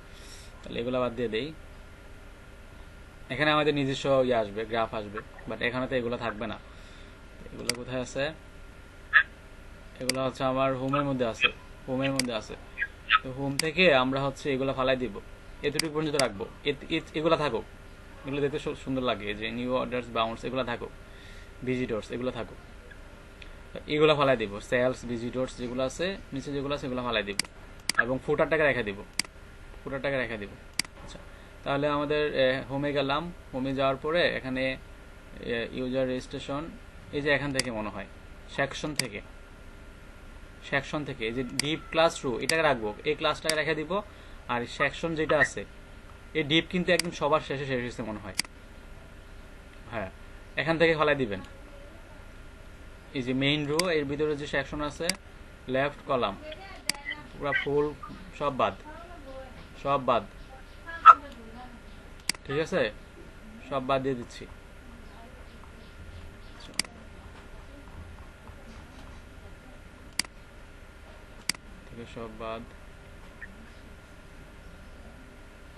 তাহলে এগুলো বাদ দিয়ে দেই। এখানে আমাদের নিজস্ব ইয়ে আসবে, গ্রাফ আসবে, বাট এখানে তো এগুলো থাকবে না। এগুলো কোথায় আছে? এগুলো হচ্ছে আমার হোমের মধ্যে আছে, হোমের মধ্যে আছে। তো হোম থেকে আমরা হচ্ছে এগুলো ফালাই দিব, এতটুকু পর্যন্ত রাখবো। এগুলো থাকুক, এগুলো দেখতে সুন্দর লাগে, যে নিউ অর্ডার্স, বাউন্স এগুলো থাকুক, ভিজিটর্স এগুলো থাকুক। এগুলো ফালাই দিব, সেলস, ভিজিটর্স যেগুলো আছে, নিচে যেগুলো আছে এগুলো ফালাই দিব, এবং ফুটারটাকে রেখে দিব, ফুটারটাকে রেখে দিব। আচ্ছা, তাহলে আমাদের হোমে গেলাম। হোমে যাওয়ার পরে এখানে ইউজার রেজিস্ট্রেশন, এই যে এখান থেকে মনে হয় সেকশন থেকে, সেকশন থেকে এই যে ডিপ ক্লাস রু এটাকে রাখবো, এই ক্লাসটাকে রেখে দিব। আর সেকশন যেটা আছে, এই ডিপ কিন্তু একদম সবার শেষে শেষ হয়েছে মনে হয়। হ্যাঁ, এখান থেকে ফালাই দিবেন। এই যে মেইন রো, এর ভিতরে যে সেকশন আছে, লেফট কলাম পুরো ফুল, সব বাদ, সব বাদ। ঠিক আছে, সব বাদ দিয়ে দিচ্ছি। থেকে সব বাদ,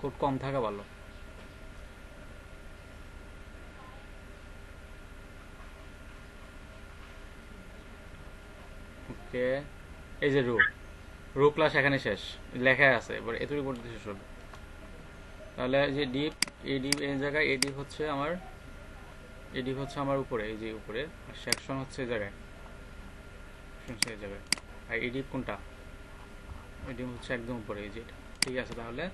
খুব কম থাকা ভালো। ওকে, এই যে রো ক্লাস এখানে শেষ, লেখা আছে, এবার এতটুকু পর্যন্ত শেষ হবে। তাহলে যে ডিপ, এই ডিপ এই জায়গায়, এই ডিপ হচ্ছে আমার, এই ডিপ হচ্ছে আমার উপরে, এই যে উপরে, আর সেকশন হচ্ছে এই জায়গায়, এই জায়গায়। আর এই ডিপ কোনটা? এই ডিপ হচ্ছে একদম উপরে, এই যে। ঠিক আছে, তাহলে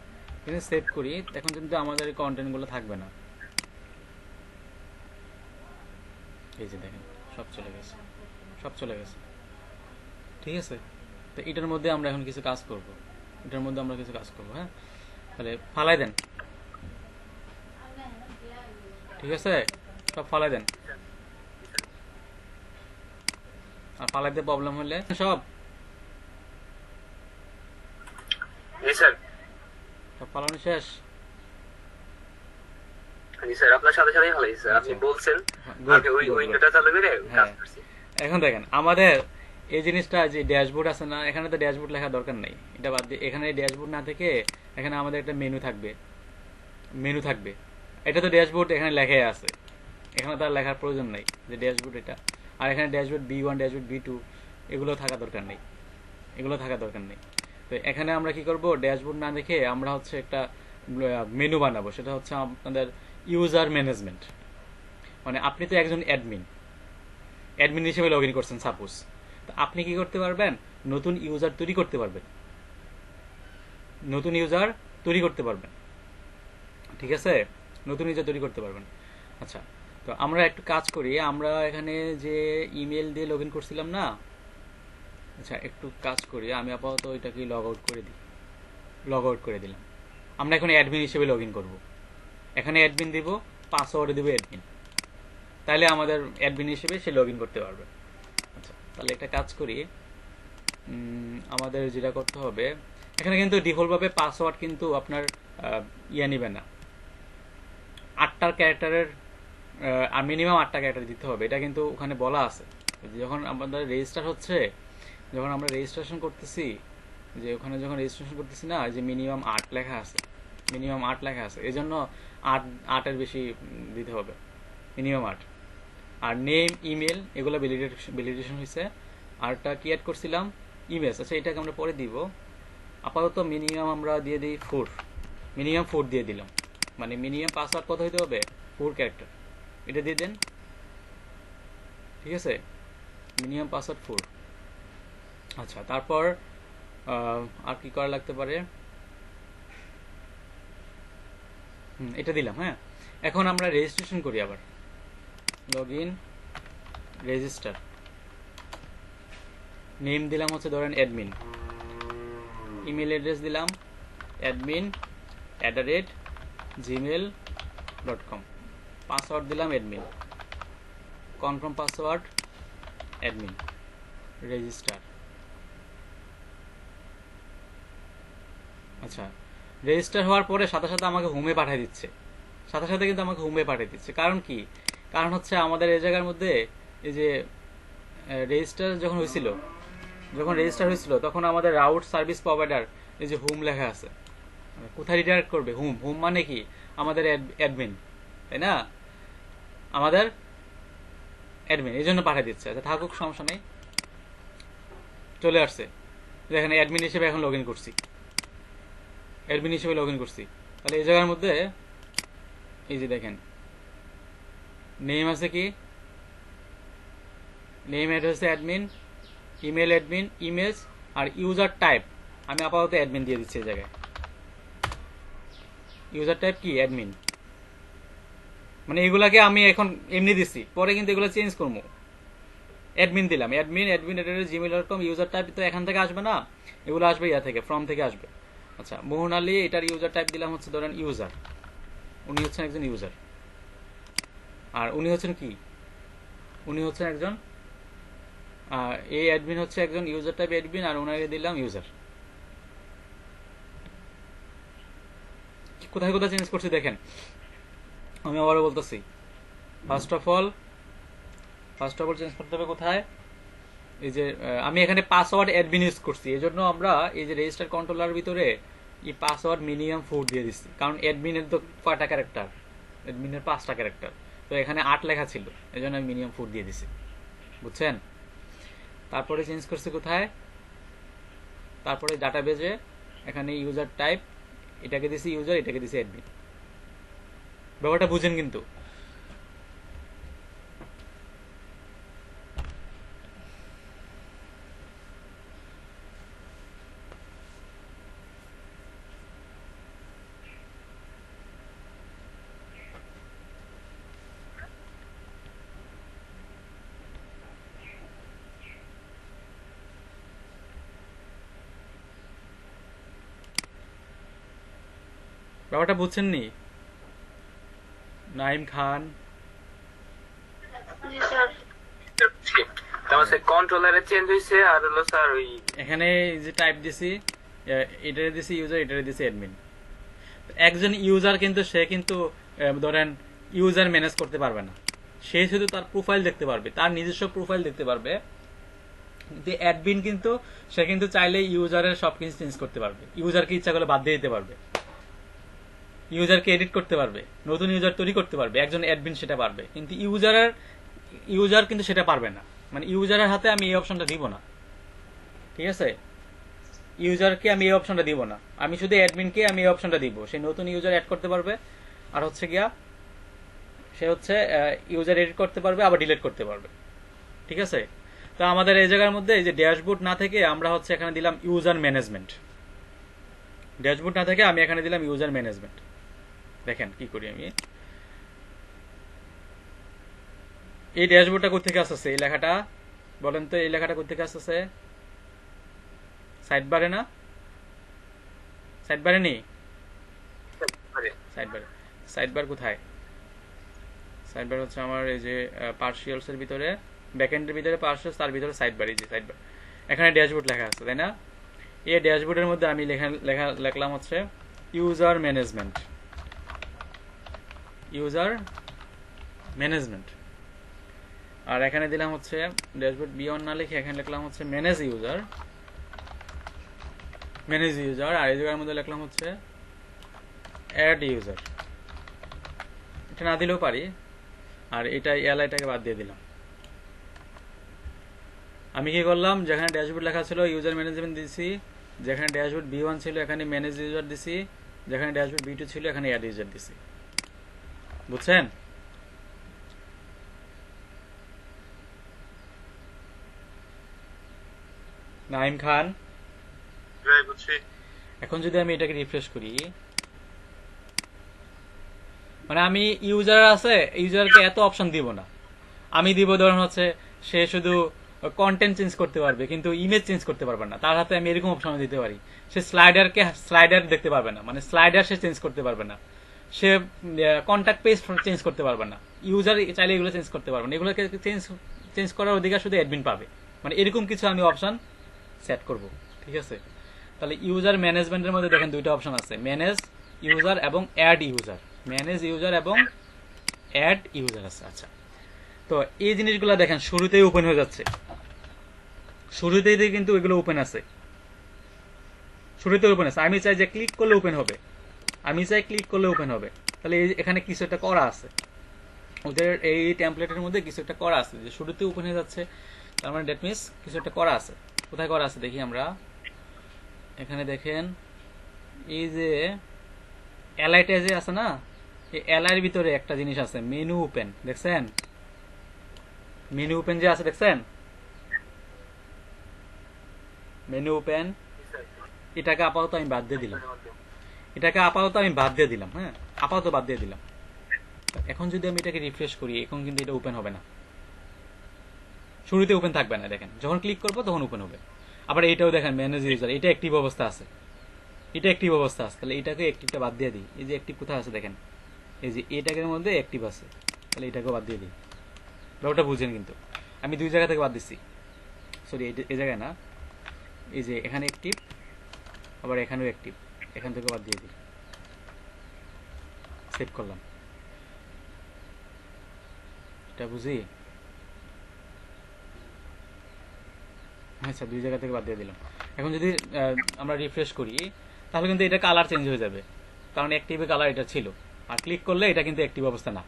কিন্তু সেভ করি। এখন কিন্তু আমাদের এই কন্টেন্টগুলো থাকবে না। এই যে দেখেন সব চলে গেছে, সব চলে গেছে। ঠিক আছে, তো এটার মধ্যে আমরা এখন কিছু কাজ করব, এটার মধ্যে আমরা কিছু কাজ করব। হ্যাঁ, তাহলে ফালাই দেন। ঠিক আছে, সব ফালাই দেন। আর ফালাইতে প্রবলেম হলে সব সব ফালানো শেষ। আপনার সাথে সাথেই ভালো স্যার, আপনি বলছেন আমি ওই উইন্ডোটা চালু করে কাজ করছি। এখন দেখেন আমাদের এই জিনিসটা, যে ড্যাশবোর্ড আছে না, এখানে তো ড্যাশবোর্ড লেখা দরকার নাই, এটা বাদ দিয়ে এখানে ড্যাশবোর্ড না থেকে এখানে আমাদের একটা মেনু থাকবে, মেনু থাকবে। এটা তো ড্যাশবোর্ড এখানে লেখাই আছে, এখানে তার লেখার প্রয়োজন নাই যে ড্যাশবোর্ড এটা। আর এখানে ড্যাশবোর্ড B1, ড্যাশবোর্ড B2 এগুলো থাকা দরকার নেই, এগুলো থাকা দরকার নেই। তো এখানে আমরা কি করব, ড্যাশবোর্ড না দেখে আমরা হচ্ছে একটা মেনু বানাবো, সেটা হচ্ছে আপনাদের ইউজার ম্যানেজমেন্ট। মানে আপনি তো একজন অ্যাডমিন, অ্যাডমিন হিসেবে লগ ইন করছেন সাপোজ, তো আপনি কি করতে পারবেন, নতুন ইউজার তৈরি করতে পারবেন, নতুন ইউজার তৈরি করতে পারবেন। ঠিক আছে, নতুন ইউজার তৈরি করতে পারবেন। আচ্ছা, তো আমরা একটু কাজ করি, আমরা এখানে যে ইমেল দিয়ে লগ ইন করছিলাম না, আচ্ছা একটু কাজ করি, আমি আপাতত এটাকে লগ আউট করে দিই, লগ আউট করে দিলাম। আমরা এখন অ্যাডমিন হিসেবে লগ ইন করবো, এখানে অ্যাডমিন দিব, পাসওয়ার্ড দিব অ্যাডমিন, তাহলে আমাদের অ্যাডমিন হিসেবে সে লগ ইন করতে পারবে। তাহলে একটা কাজ করি, আমাদের যেটা করতে হবে, এখানে কিন্তু ডিফল্টভাবে পাসওয়ার্ড কিন্তু আপনার নেবে না, 8টা ক্যারেক্টারের আর মিনিমাম 8টা ক্যারেক্টার দিতে হবে, এটা কিন্তু ওখানে বলা আছে। যখন আমাদের রেজিস্টার হচ্ছে, যখন আমরা রেজিস্ট্রেশন করতেছি, যে ওখানে যখন রেজিস্ট্রেশন করতেছি না, যে মিনিমাম 8 লেখা আছে, মিনিমাম 8 লেখা আছে, এই জন্য 8 বেশি দিতে হবে, মিনিমাম 8। আর নেম, ইমেল এগুলো ভ্যালিডেশন হয়েছে। আরটা কি অ্যাড করছিলাম, ইমেজ, আচ্ছা এটাকে আমরা পরে দিব। আপাতত মিনিমাম আমরা দিয়ে দিই 4, মিনিমাম 4 দিয়ে দিলাম, মানে মিনিমাম পাসওয়ার্ড কত হইতে হবে, 4 ক্যারেক্টার, এটা দিয়ে দেন। ঠিক আছে, মিনিমাম পাসওয়ার্ড 4। আচ্ছা, তারপর আর কি করা লাগতে পারে, এটা দিলাম। হ্যাঁ, এখন আমরা রেজিস্ট্রেশন করি আবার, লগ ইন, রেজিস্টার, নেম দিলাম হচ্ছে ধরেন অ্যাডমিন, ইমেল অ্যাড্রেস দিলাম admin@gmail.com, পাসওয়ার্ড দিলাম admin, confirm password admin, register. আচ্ছা, রেজিস্টার হওয়ার পরে সাথে সাথে আমাকে হোমে পাঠিয়ে দিচ্ছে, সাথে সাথে কিন্তু আমাকে হোমে পাঠিয়ে দিচ্ছে। কারণ কি, কারণ হচ্ছে আমাদের এই জায়গার মধ্যে এই যে রেজিস্টার যখন রেজিস্টার হয়েছিল তখন আমাদের রাউট সার্ভিস প্রোভাইডার এই যে হোম লেখা আছে, কোথায় রিডাইরেক্ট করবে, হোম। হোম মানে কি, আমাদের অ্যাডমিন, তাই না, আমাদের অ্যাডমিন, এই জন্য পাঠিয়ে দিচ্ছে। আচ্ছা থাকুক, সমস্যা নেই, চলে আসছে। এখানে অ্যাডমিন হিসেবে এখন লগ ইন করছি, অ্যাডমিন হিসেবে লগ ইন করছি। তাহলে এই জায়গার মধ্যে এই যে দেখেন নেম আছে, কি name address admin, email admin, image, আর ইউজার টাইপ আমি আপাতত অ্যাডমিন দিয়ে দিচ্ছি এই জায়গায়। ইউজার টাইপ কি, অ্যাডমিন, মানে এগুলাকে আমি এখন এমনি দিচ্ছি, পরে কিন্তু এগুলো চেঞ্জ করবো। অ্যাডমিন দিলাম, admin@gmail.com, ইউজার টাইপ তো এখান থেকে আসবে না, এগুলো আসবে ইয়া থেকে, ফর্ম থেকে আসবে। আচ্ছা, মোহন আলী, এটার ইউজার টাইপ দিলাম হচ্ছে ধরেন ইউজার, উনি হচ্ছেন একজন ইউজার, আর উনি হচ্ছেন কি, উনি হচ্ছেন একজন এই অ্যাডমিন হচ্ছে একজন ইউজার টাইপ অ্যাডমিন, আর ওনাকে দিলাম ইউজার। কোথায় কোথায় চেঞ্জ করছি দেখেন, আমি আবারও বলতেছি। ফার্স্ট অফ অল চেঞ্জ করতে হবে কোথায়, এই যে আমি এখানে পাসওয়ার্ড অ্যাডমিন ইউজ করছি, এই জন্য আমরা এই যে রেজিস্টার কন্ট্রোলার ভিতরে এই পাসওয়ার্ড মিনিমাম 4 দিয়ে দিচ্ছি, কারণ অ্যাডমিনের তো কয়টা ক্যারেক্টার, অ্যাডমিনের 5টা ক্যারেক্টার, তো এখানে 8 লেখা ছিল, এই জন্য আমি মিনিমাম 4 দিয়ে দিছি, বুঝছেন। তারপরে চেঞ্জ করছি কোথায়, তারপরে ডাটাবেজে এখানে ইউজার টাইপ, এটাকে দিছি ইউজার, এটাকে দিছি অ্যাডমিন। ব্যাপারটা বুঝেন কিন্তু। ব্যাপারটা বুঝছেন নি, নাইম খান? কন্ট্রোলারে চেঞ্জ হয়েছে, আর হলো স্যার ওই এখানে যে টাইপ দিছি, এটারে দিছি ইউজার, এটারে দিছি অ্যাডমিন। একজন ইউজার কিন্তু সে কিন্তু ধরেন ইউজার ম্যানেজ করতে পারবে না, সে শুধু তার প্রোফাইল দেখতে পারবে, তার নিজস্ব প্রোফাইল দেখতে পারবে। কিন্তু অ্যাডমিন কিন্তু সে কিন্তু চাইলে ইউজারের সবকিছু চেঞ্জ করতে পারবে, ইউজারকে ইচ্ছা করলে বাদ দিয়ে দিতে পারবে, ইউজারকে এডিট করতে পারবে, নতুন ইউজার তৈরি করতে পারবে, একজন অ্যাডমিন সেটা পারবে। কিন্তু ইউজার কিন্তু সেটা পারবে না, মানে ইউজারের হাতে আমি এই অপশনটা দিব না, ঠিক আছে, ইউজারকে আমি এই অপশনটা দিব না, আমি শুধু অ্যাডমিনকে আমি এই অপশনটা দিব, সে নতুন ইউজার অ্যাড করতে পারবে, আর হচ্ছে গিয়া সে হচ্ছে ইউজার এডিট করতে পারবে, আবার ডিলিট করতে পারবে, ঠিক আছে। তো আমাদের এই জায়গার মধ্যে এই যে ড্যাশবোর্ড না থেকে আমরা হচ্ছে এখানে দিলাম ইউজার ম্যানেজমেন্ট, ড্যাশবোর্ড না থেকে আমি এখানে দিলাম ইউজার ম্যানেজমেন্ট। দেখেন কি করি আমি, এই ড্যাশবোর্ডটা কোথেকে আসছে, এই লেখাটা বলেন তো, এই লেখাটা কোথেকে আসছে, সাইড বারে না, সাইড বারে নেই, সাইড বার কোথায়, সাইড বার হচ্ছে আমার এই যে পার্সিয়ালস এর ভিতরে ব্যাকএন্ডের ভিতরে পার্সেস, তার ভিতরে সাইড বার, এই যে সাইড বার, এখানে ড্যাশবোর্ড লেখা আছে, তাই না? এই ড্যাশবোর্ডের মধ্যে আমি লিখলাম হচ্ছে ইউজার ম্যানেজমেন্ট, ইউজার ম্যানেজমেন্ট। আর এখানে দিলাম হচ্ছে ড্যাশবোর্ড বি1 না লিখে এখানে লিখলাম হচ্ছে ম্যানেজ ইউজার, ম্যানেজ ইউজার। আর এই জায়গার মধ্যে লিখলাম হচ্ছে অ্যাড ইউজার, এটা না দিলেও পারি। আর এটা এলআইটাকে বাদ দিয়ে দিলাম। আমি কি করলাম, যেখানে ড্যাশবোর্ড লেখা ছিল ইউজার ম্যানেজমেন্ট দিছি, যেখানে ড্যাশবোর্ড বি1 ছিল এখানে ম্যানেজ ইউজার দিছি, যেখানে ড্যাশবোর্ড বি2 ছিল এখানে অ্যাড ইউজার দিছি। বুঝছেন? নাইম খান, এখন যদি আমি এটাকে রিফ্রেশ করি, মানে আমি ইউজার আছে, ইউজারকে এত অপশন দিব না, আমি দিব ধরুন হচ্ছে সে শুধু কন্টেন্ট চেঞ্জ করতে পারবে কিন্তু ইমেজ চেঞ্জ করতে পারবে না, তার হাতে আমি এরকম অপশন দিতে পারি। সে স্লাইডার দেখতে পারবে না, মানে স্লাইডার সে চেঞ্জ করতে পারবে না, সে কন্ট্যাক্ট পেজ চেঞ্জ করতে পারবে না, ইউজার চাইলে এগুলো চেঞ্জ করতে পারবে না, এগুলোকে চেঞ্জ করার অধিকার শুধু অ্যাডমিন পাবে। মানে এরকম কিছু আমি অপশন সেট করব, ঠিক আছে? তাহলে ইউজার ম্যানেজমেন্টের মধ্যে দেখেন দুইটা অপশন আছে, ম্যানেজ ইউজার এবং অ্যাড ইউজার, ম্যানেজ ইউজার এবং অ্যাড ইউজার আছে। আচ্ছা, তো এই জিনিসগুলো দেখেন শুরুতেই ওপেন হয়ে যাচ্ছে, শুরুতেই কিন্তু এগুলো ওপেন আছে, শুরুতে ওপেন আছে। আমি চাই যে ক্লিক করলে ওপেন হবে, আমি চাই ক্লিক করলে ওপেন হবে। তাহলে এখানে কিছু একটা করা আছে, ওদের এই টেমপ্লেটের মধ্যে কিছু একটা করা আছে যে শুরুতে ওপেন হয়ে যাচ্ছে, তার মানে দ্যাট মিনস কিছু একটা করা আছে। কোথায় করা আছে দেখি আমরা, এখানে দেখেন এই যে এলআইটা যে আছে না, এই এলআইয়ের ভিতরে একটা জিনিস আছে মেনু ওপেন, দেখছেন? মেনু ওপেন যে আছে দেখছেন, মেনু ওপেন, এটাকে আপাতত আমি বাদ দিয়ে দিলাম, এটাকে আপাতত আমি বাদ দিয়ে দিলাম, হ্যাঁ আপাতত বাদ দিয়ে দিলাম। এখন যদি আমি এটাকে রিফ্রেশ করি, এখন কিন্তু এটা ওপেন হবে না, শুরুতে ওপেন থাকবে না, দেখেন যখন ক্লিক করবো তখন ওপেন হবে। আবার এইটাও দেখেন ম্যানেজ ইউজার, এটা অ্যাক্টিভ অবস্থা আছে, এটা অ্যাক্টিভ অবস্থা আছে, তাহলে এটাকে অ্যাক্টিভটা বাদ দিয়ে দিই। এই যে অ্যাক্টিভ কোথায় আছে দেখেন, এই যে এটাকের মধ্যে অ্যাক্টিভ আছে, তাহলে এটাকেও বাদ দিয়ে দিই। ব্যাপারটা বুঝেন কিন্তু আমি দুই জায়গা থেকে বাদ দিচ্ছি, সরি এই জায়গায় না, এই যে এখানে অ্যাক্টিভ, আবার এখানেও অ্যাক্টিভ, এখান থেকে বাদ দিয়ে দিই, সেভ করলাম। এটা বুঝি? আচ্ছা, দুই জায়গা থেকে বাদ দিয়ে দিলাম। এখন যদি আমরা রিফ্রেশ করি তাহলে কিন্তু এটা কালার চেঞ্জ হয়ে যাবে, কারণ অ্যাক্টিভে কালার এটা ছিল, আর ক্লিক করলে এটা কিন্তু অ্যাক্টিভ অবস্থা না।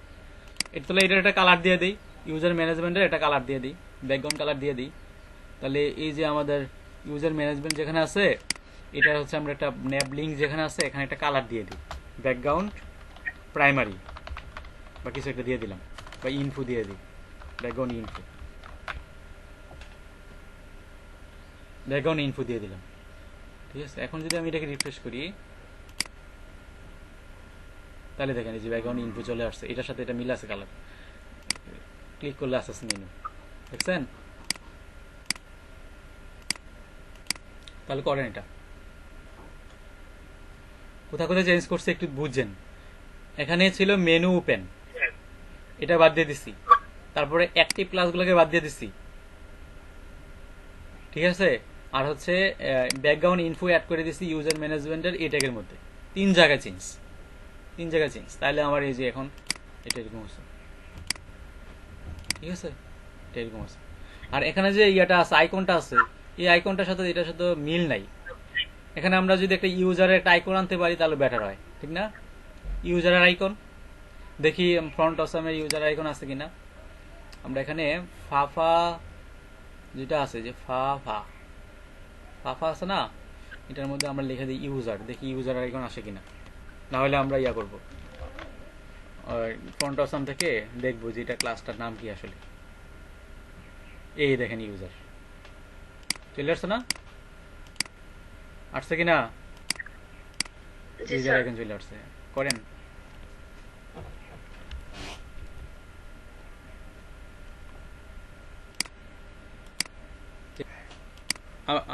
এটা তাহলে এটার একটা কালার দিয়ে দিই, ইউজার ম্যানেজমেন্টের একটা কালার দিয়ে দিই, ব্যাকগ্রাউন্ড কালার দিয়ে দিই। তাহলে এই যে আমাদের ইউজার ম্যানেজমেন্ট যেখানে আছে, এটা হচ্ছে আমরা একটা ন্যাব লিঙ্ক যেখানে আছে এখানে একটা কালার দিয়ে দিই, ব্যাকগ্রাউন্ড প্রাইমারি বা কিছু একটা দিয়ে দিলাম, বা ইনফো দিয়ে দিই, ব্যাকগ্রাউন্ড ইনফো, ব্যাকগ্রাউন্ড ইনফো দিয়ে দিলাম, ঠিক আছে? এখন যদি আমি এটাকে রিফ্রেশ করি তাহলে দেখেন এই যে ব্যাকগ্রাউন্ড ইনফো চলে আসছে, এটার সাথে এটা মিল আছে কালার, ক্লিক করলে আসছে মেনু, দেখছেন? তাহলে করেন এটা, কোথায় কোথায় চেঞ্জ করছে একটু বুঝছেন। এখানে ছিল মেনু ওপেন, এটা বাদ দিয়ে দিছি, তারপরে অ্যাক্টিভ ক্লাসগুলোকে বাদ দিয়ে দিছি, ঠিক আছে? আর হচ্ছে ব্যাকগ্রাউন্ড ইনফো অ্যাড করে দিছি ইউজার ম্যানেজমেন্টের এই ট্যাগের মধ্যে, তিন জায়গায় চেঞ্জ, তিন জায়গায় চেঞ্জ। তাহলে আমার এই যে এখন এটা এরকম আছে, ঠিক আছে? এটা এরকম আছে। আর এখানে যে ইয়াটা আছে, আইকনটা আছে, এই আইকনটার সাথে এটার সাথে মিল নাই। এখানে আমরা যদি একটা ইউজারের একটা আইকন আনতে পারি তাহলে বেটার হয়, ঠিক না? ইউজারের আইকন দেখি ফ্রন্ট অসামের ইউজার আইকন আছে কিনা। আমরা এখানে ফাফা যেটা আছে, যে ফাফা আছে না, এটার মধ্যে আমরা লিখে দিই ইউজার, দেখি ইউজার আইকন আসে কিনা। না হলে আমরা ইয়া করবো, ফ্রন্ট অসাম থেকে দেখবো যে এটা ক্লাসটার নাম কি আসলে। এই দেখেন ইউজার চলে আসছে না, আসছে কিনা? ইউজার আইকন চলে আসছে, করেন।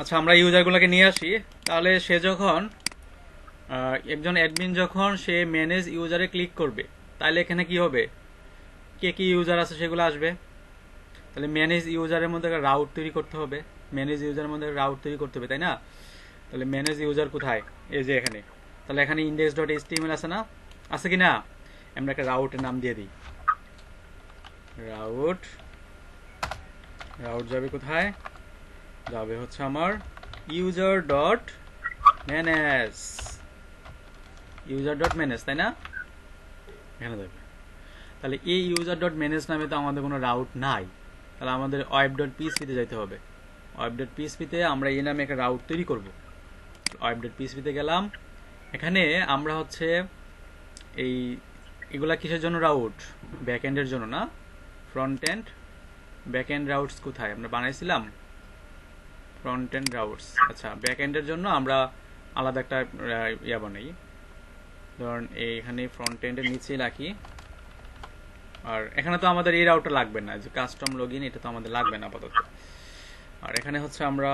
আচ্ছা, আমরা ইউজারগুলোকে নিয়ে আসি। তাহলে সে যখন একজন অ্যাডমিন যখন সে ম্যানেজ ইউজারে ক্লিক করবে, তাহলে এখানে কি হবে, কে কি ইউজার আছে সেগুলো আসবে। তাহলে ম্যানেজ ইউজারের মধ্যে একটা রাউট তৈরি করতে হবে, ম্যানেজ ইউজারের মধ্যে রাউট তৈরি করতে হবে, তাই না? তাহলে ম্যানেজ ইউজার কোথায়? এই যে এখানে। তাহলে এখানে ইন্ডেক্স ডট এইচটিএমএল আছে না, আছে কি না? আমরা একটা রাউটের নাম দিয়ে দিই, রাউট। রাউট যাবে কোথায়? যাবে হচ্ছে আমার user dot manage, user dot manage, তাই না? এখানে যাবে। তাহলে এই ইউজার ডট ম্যানেজ নামে তো আমাদের কোনো রাউট নাই, তাহলে আমাদের ওয়েব ডট পিএইচপিতে যেতে হবে। ওয়েব ডট পিএইচপিতে আমরা এই নামে একটা রাউট তৈরি করব। ওয়েব ডট পিএইচপিতে গেলাম, এখানে আমরা হচ্ছে এই এগুলা কিসের জন্য রাউট? ব্যাকএন্ডের জন্য না, ফ্রন্ট এন্ড ব্যাকএন্ড রাউটস কোথায় আমরা বানাইছিলাম? Front end routes. আচ্ছা, ব্যাকএন্ডের জন্য আমরা আলাদা একটা ইয়া বানাই, ধরুন এইখানে ফ্রন্ট এন্ডের নিচে রাখি। আর এখানে তো আমাদের এই রাউটটা লাগবে না, যে কাস্টম লগইন, এটা তো আমাদের লাগবে না আপাতত। আর এখানে হচ্ছে আমরা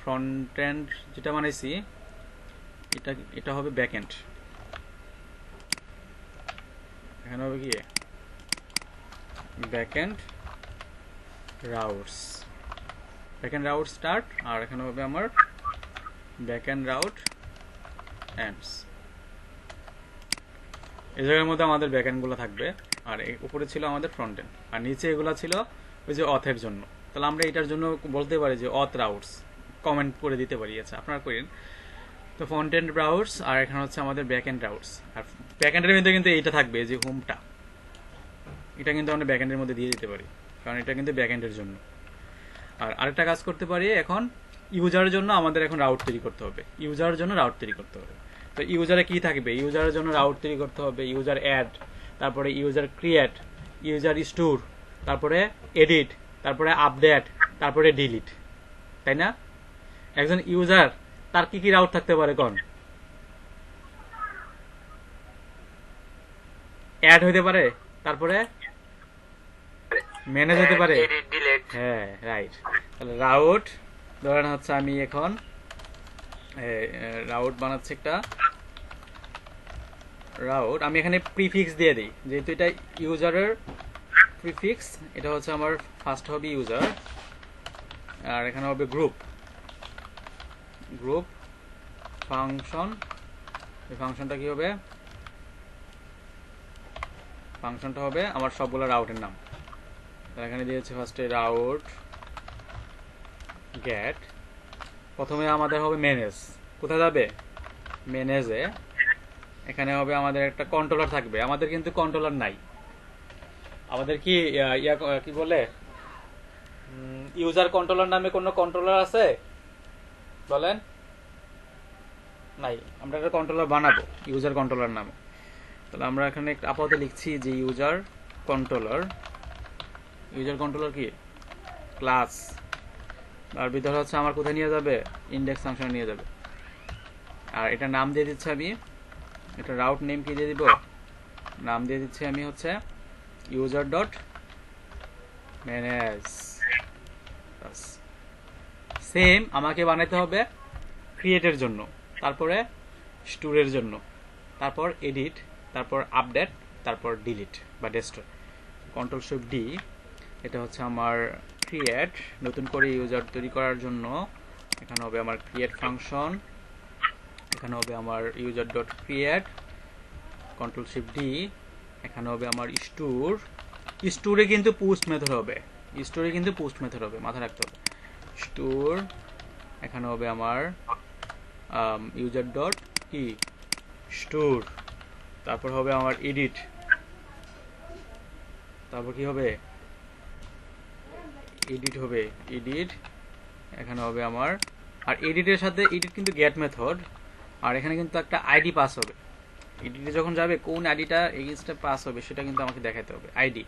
ফ্রন্ট এন্ড যেটা বানাইছি, এটা হবে ব্যাকএন্ড। এখানে হবে কি backend routes, backend route start, আর এখানে হবে আমার ব্যাকএন্ড রাউট এন্ডস। এই জায়গার মধ্যে আমাদের ব্যাকএন্ড গুলো থাকবে, আর উপরে ছিল আমাদের ফ্রন্ট এন্ড, আর নিচে এগুলো ছিল ওই যে অথের জন্য। তাহলে আমরা এটার জন্য বলতে পারি যে অথ রাউটস, কমেন্ট করে দিতে পারি। আচ্ছা, আপনারা করেন তো ফ্রন্ট এন্ড রাউটস, আর এখানে হচ্ছে আমাদের ব্যাকএন্ড রাউটস। আর ব্যাকএন্ডের মধ্যে কিন্তু এইটা থাকবে, যে হোমটা, এটা কিন্তু আমরা ব্যাকএন্ডের মধ্যে দিয়ে দিতে পারি, কারণ এটা কিন্তু ব্যাকএন্ডের জন্য। আর আরেকটা কাজ করতে পারি, এখন ইউজারের জন্য আমাদের এখন রাউট তৈরি করতে হবে, ইউজারের জন্য রাউট তৈরি করতে হবে। তো ইউজারে কি থাকবে? ইউজারের জন্য রাউট তৈরি করতে হবে ইউজার অ্যাড, তারপরে ইউজার ক্রিয়েট, ইউজার স্টোর, তারপরে এডিট, তারপরে আপডেট, তারপরে ডিলিট, তাই না? একজন ইউজার তার কি কি রাউট থাকতে পারে? কোন অ্যাড হইতে পারে, তারপরে ম্যানেজ হতে পারে, হ্যাঁ রাইট। তাহলে রাউট, ধরেন হচ্ছে আমি এখন রাউট বানাচ্ছি একটা রাউট, আমি এখানে প্রিফিক্স দিয়ে দিই, যেহেতু এটা ইউজারের প্রিফিক্স, এটা হচ্ছে আমার ফার্স্ট হবে ইউজার, আর এখানে হবে গ্রুপ, গ্রুপ ফাংশন। এই ফাংশনটা কি হবে? ফাংশনটা হবে আমার সবগুলো রাউটের নাম। এখানে দিয়েছে ফার্স্টে রাউট গেট, প্রথমে আমাদের হবে ম্যানেজ, কোথায় যাবে? ম্যানেজে। এখানে হবে আমাদের একটা কন্ট্রোলার থাকবে, আমাদের কিন্তু কন্ট্রোলার নাই। আমাদের কি কি বলে, ইউজার কন্ট্রোলার নামে কোনো কন্ট্রোলার আছে বলেন? নাই। আমরা একটা কন্ট্রোলার বানাবো ইউজার কন্ট্রোলার নামে। তাহলে আমরা এখানে আপাতত লিখছি যে ইউজার কন্ট্রোলার। ইউজার কন্ট্রোলার কি? ক্লাস। আর ভিতরে হচ্ছে আমার কোথায় নিয়ে যাবে? ইন্ডেক্স ফাংশন নিয়ে যাবে। আর এটা নাম দিয়ে দিচ্ছি আমি, এটা রাউট নেম কি দিয়ে দিব? নাম দিয়ে দিচ্ছি আমি হচ্ছে ইউজার ডট ম্যানেজ। সেম আমাকে বানাইতে হবে ক্রিয়েটের জন্য, তারপরে স্টোরের জন্য, তারপর এডিট, তারপর আপডেট, তারপর ডিলিট বা ডেস্ট্রয়। কন্ট্রোল শিফট ডি, এটা হচ্ছে আমার ক্রিয়েট, নতুন করে ইউজার তৈরি করার জন্য। এখানে হবে আমার ক্রিয়েট ফাংশন, এখানে হবে আমার user dot create, control shift D, এখানে হবে আমার স্টোর। স্টোরে কিন্তু পোস্ট মেথড হবে, স্টোরে কিন্তু পোস্ট মেথড হবে, মাথায় রাখতে হবে। স্টোর, এখানে হবে আমার ইউজার ডট কি স্টোর, তারপর হবে আমার এডিট, তারপর কি হবে? এডিট হবে, এডিট, এখানে হবে আমার, আর এডিটের সাথে এডিট কিন্তু গেট মেথড, আর এখানে কিন্তু একটা আইডি পাস হবে। এডিটে যখন যাবে কোন আইডিটা এগেইনস্টে পাস হবে সেটা কিন্তু আমাকে দেখাতে হবে, আইডি।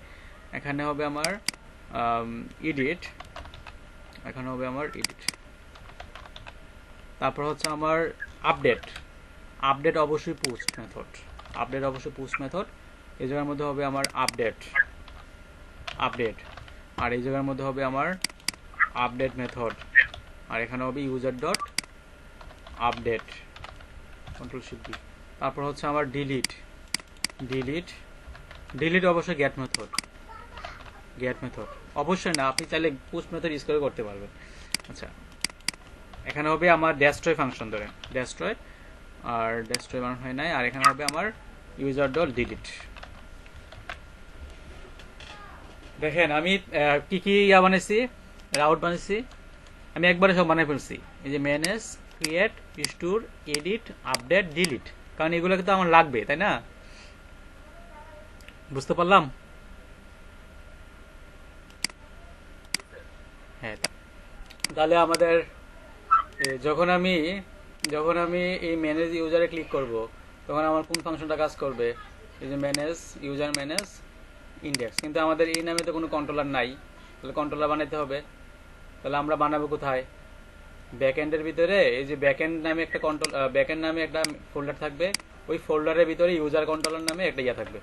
এখানে হবে আমার এডিট, এখানে হবে আমার এডিট, তারপর হচ্ছে আমার আপডেট। আপডেট অবশ্যই পোস্ট মেথড, আপডেট অবশ্যই পোস্ট মেথড। এই জায়গার মধ্যে হবে আমার আপডেট, আপডেট, আর এই জায়গার মধ্যে হবে আমার আপডেট মেথড, আর এখানে হবে user dot update, control shift D. তারপর হচ্ছে আমার ডিলিট, ডিলিট, ডিলিট অবশ্যই গেট মেথড, গেট মেথড অবশ্যই না, আপনি চাইলে পুশ মেথড ইউজ করে করতে পারবেন। আচ্ছা, এখানে হবে আমার ডেস্ট্রয় ফাংশন, ধরেন ডেস্ট্রয়, আর ডেস্ট্রয় বানানো হয় নাই, আর এখানে হবে আমার ইউজার ডট ডিলিট। দেখেন আমি কি কি বানাইছি, রাউট বানাইছি, আমি একবারে সব বানাই ফেলছি। এই যে manage, create, store, edit, update, delete, কারণ এগুলো কিন্তু আমার লাগবে, তাই না? বুঝতে পারলাম? হ্যাঁ, তাহলে আমাদের যখন আমি এই ম্যানেজ ইউজারে ক্লিক করব, তখন আমার কোন ফাংশনটা কাজ করবে? এই যে ম্যানেজ ইউজার, ম্যানেজ ইন্ডেক্স, কিন্তু আমাদের এই নামে তো কোনো কন্ট্রোলার নাই, তাহলে কন্ট্রোলার বানাইতে হবে। তাহলে আমরা বানাবো কোথায়? ব্যাকএন্ডের ভিতরে এই যে ব্যাকএন্ড নামে একটা ব্যাকএন্ড নামে একটা ফোল্ডার থাকবে, ওই ফোল্ডারের ভিতরে ইউজার কন্ট্রোলার নামে একটা থাকবে,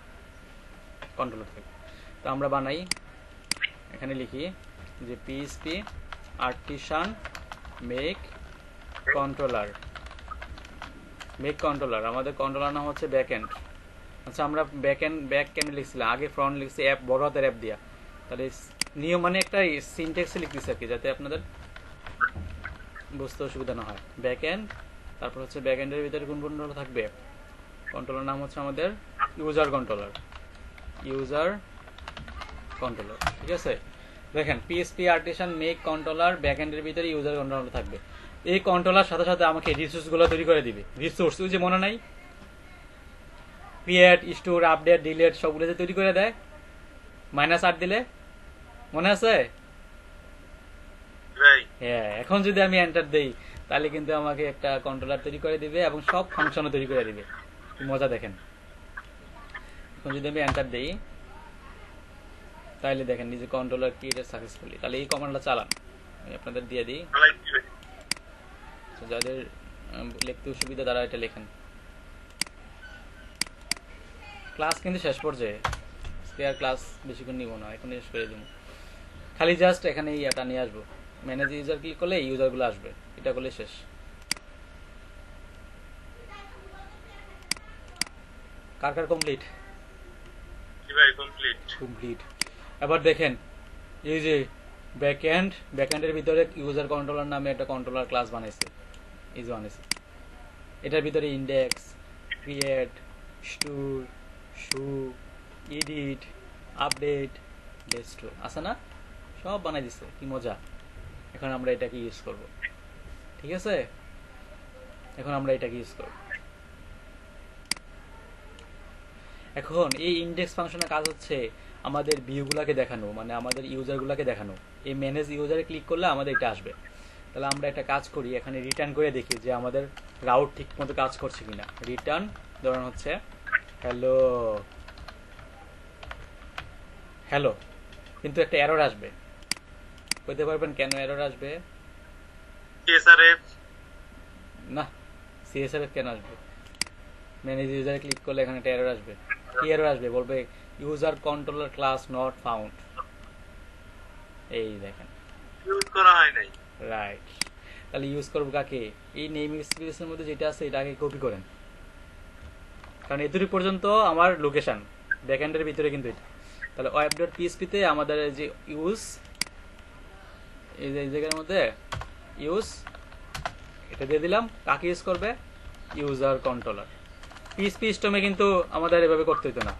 কন্ট্রোলার থাকবে। তো আমরা বানাই, এখানে লিখি যে পিএইচপি আর্টিসান মেক কন্ট্রোলার, আমাদের কন্ট্রোলার নাম হচ্ছে ব্যাকএন্ড। আচ্ছা, আমরা ব্যাক কেন লিখছিলাম? আগে ফ্রন্ট লিখছি অ্যাপ, বড় হাতের অ্যাপ দিয়া। তাহলে নিয়ম মানে একটা সিনট্যাক্সে লিখতেছি আর কি, যাতে আপনাদের বুঝতে অসুবিধা না হয়। ব্যাকএন্ড, তারপর হচ্ছে ব্যাকএন্ডের ভিতরে কোন কন্ট্রোলার থাকবে? কন্ট্রোলার নাম হচ্ছে আমাদের ইউজার কন্ট্রোলার, ঠিক আছে? দেখেন পিএইচপি আর্টিসান মেক কন্ট্রোলার, ব্যাকএন্ডের ভিতরে ইউজার কন্ট্রোলার থাকবে। এই কন্ট্রোলার সাথে সাথে আমাকে রিসোর্সগুলো তৈরি করে দিবে। রিসোর্স ওই যে মনে নাই, ক্রিয়েট, স্টোর, আপডেট, ডিলিট সবগুলো যে তৈরি করে দেয়, -8 দিলে, মনে আছে? হ্যাঁ, এখন যদি আমি এন্টার দেই, তাহলে কিন্তু আমাকে একটা কন্ট্রোলার তৈরি করে দিবে এবং সব ফাংশনও তৈরি করে দিবে। কি মজা দেখেন। এখন যদি আমি এন্টার দেই, তাহলে দেখেন নিজে কন্ট্রোলার ক্রিয়েটেড সাকসেসফুলি। তাহলে এই কমান্ডটা চালান, আমি আপনাদের দিয়ে দিই, যাদের লিখতে অসুবিধা তারা এটা লেখেন। ক্লাস কিন্তু শেষ পর্যায়ে, আর ক্লাস বেশিক্ষণ নিব না, এখন শেষ করে দিব। খালি জাস্ট এখানে এটা নিয়ে আসবো, ম্যানেজ ইউজার ক্লিক করলে ইউজারগুলো আসবে, এটা করলে শেষ। কার কার কমপ্লিট? কমপ্লিট। এবার দেখেন এই যে ব্যাকএন্ডের ভিতরে ইউজার কন্ট্রোলার নামে একটা কন্ট্রোলার ক্লাস বানাইছে, এই যে বানাইছে। এটার ভিতরে index, create, store, show, edit, update, destroy আছে না? সব বানাই দিচ্ছে, কি মজা। এখন আমরা এটাকে ইউজ করব, ঠিক আছে? এখন আমরা এটাকে ইউজ করব। এখন এই ইন্ডেক্স ফাংশনের কাজ হচ্ছে আমাদের ভিউগুলোকে দেখানো, মানে আমাদের ইউজারগুলোকে দেখানো। এই ম্যানেজ ইউজারে ক্লিক করলে আমাদের এটা আসবে। তাহলে আমরা একটা কাজ করি, এখানে রিটার্ন করে দেখি যে আমাদের রাউট ঠিক মতো কাজ করছে কিনা। রিটার্ন ধরুন হচ্ছে হ্যালো হ্যালো, কিন্তু একটা এরর আসবে। বলতে পারবেন কেন এরর আসবে? না, সিএসআরএফ কেন আসবে? ম্যানেজ ইউজারে ক্লিক করলে এখানে একটা এরর আসবে। কি এরর আসবে? বলবে user controller class not found. এই দেখেন, ইউজ করা হয় নাই। রাইট। তাহলে ইউজ করব কাকে? এই নেম স্পেসের মধ্যে যেটা আছে এটাকে কপি করেন, কারণ এতটুকু পর্যন্ত আমার লোকেশন ব্যাকএন্ডের ভিতরে কিন্তু এটা। তাহলে web.php তে আমাদের যে ইউজ, এই যে এই জায়গার মধ্যে ইউজ, এটা দিয়ে দিলাম। কাকে ইউজ করবে? User controller. পিএইচপি স্টমে কিন্তু আমাদের এভাবে করতে হতো না।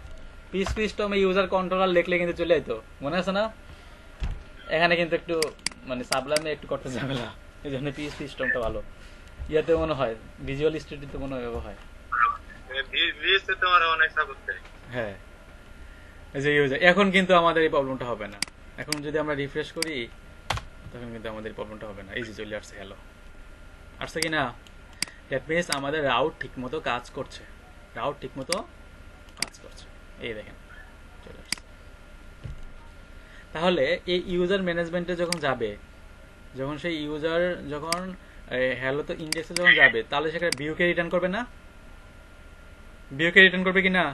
পিএইচপি স্টমে ইউজার কন্ট্রোলার লিখলে কিন্তু চলে যেত, মনে আছে না? এখানে কিন্তু একটু মানে সাবলামে একটু করতে ঝামেলা, এই জন্য পিএইচপি স্টমটা ভালো। ইয়াতে মনে হয় ভিজুয়াল স্টুডিওতে মনে হয় হ্যাঁ, এই যে ইউজার। এখন কিন্তু আমাদের এই প্রবলেমটা হবে না। এখন যদি আমরা রিফ্রেশ করি, তখন কিন্তু আমাদের এই প্রবলেমটা হবে না। এই যে চলে আসছে হ্যালো, আসছে কি না? দ্যাট মিনস আমাদের রাউট ঠিকমতো কাজ করছে, এই দেখেন চলে আসছে। তাহলে এই ইউজার ম্যানেজমেন্টে যখন যাবে, যখন সেই ইউজার যখন হ্যালো তো ইন্ডেক্সে যখন যাবে, তাহলে সেখানে ভিউকে রিটার্ন করবে না? ভিউকে রিটার্ন করবে কি না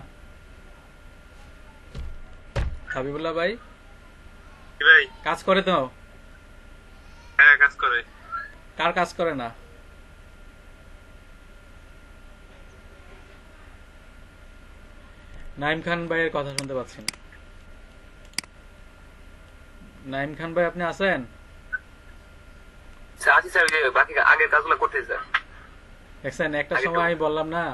হাবিবুল্লাহ ভাই? কাজ করে তো? হ্যাঁ, কাজ করে। কার কাজ করে না? নাইম খান ভাইয়ের কথা শুনতে পাচ্ছি না। নাইম খান ভাই, আপনি আছেন? স্যার আছি স্যার, ওই যে বাকি আগের কাজগুলো করতেছি স্যার। দেখছেন, একটা সময় আমি বললাম না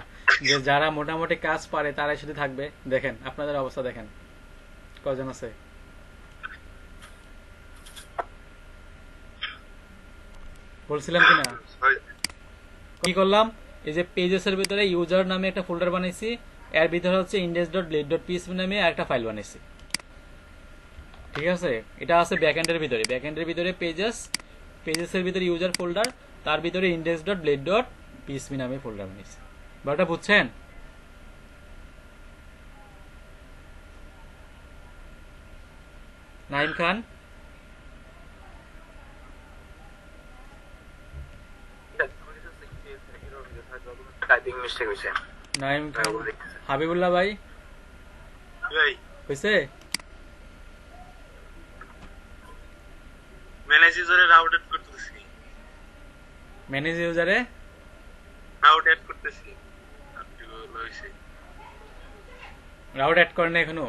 যে যারা মোটামুটি কাজ পারে তারাই শুধু থাকবে। দেখেন আপনাদের অবস্থা, দেখেন কজন আছে। বলছিলাম কিনা? কি করলাম, এই যে পেজেস এর ভিতরে ইউজার নামে একটা ফোল্ডার বানাইছি, এর ভিতরে হচ্ছে index.blade.php নামে একটা ফাইল বানাইছি। ঠিক আছে, এটা আছে ব্যাকএন্ডের ভিতরে। ব্যাকএন্ডের ভিতরে পেজেসের ভিতরে ইউজার ফোল্ডার, তার ভিতরে index.blade.php নামে ফোল্ডার বানাইছি। ব্যাপারটা বুঝছেন? নাইম খান, টাইপিং মিস্টেক হয়েছে। নাইম খান, হাবিবুল্লাহ ভাই হয়েছে? ম্যানেজ ইউজারে রাউট এড করতেছি, ম্যানেজ ইউজারে রাউট এড করতেছি। রাউট অ্যাড করেন না এখনো?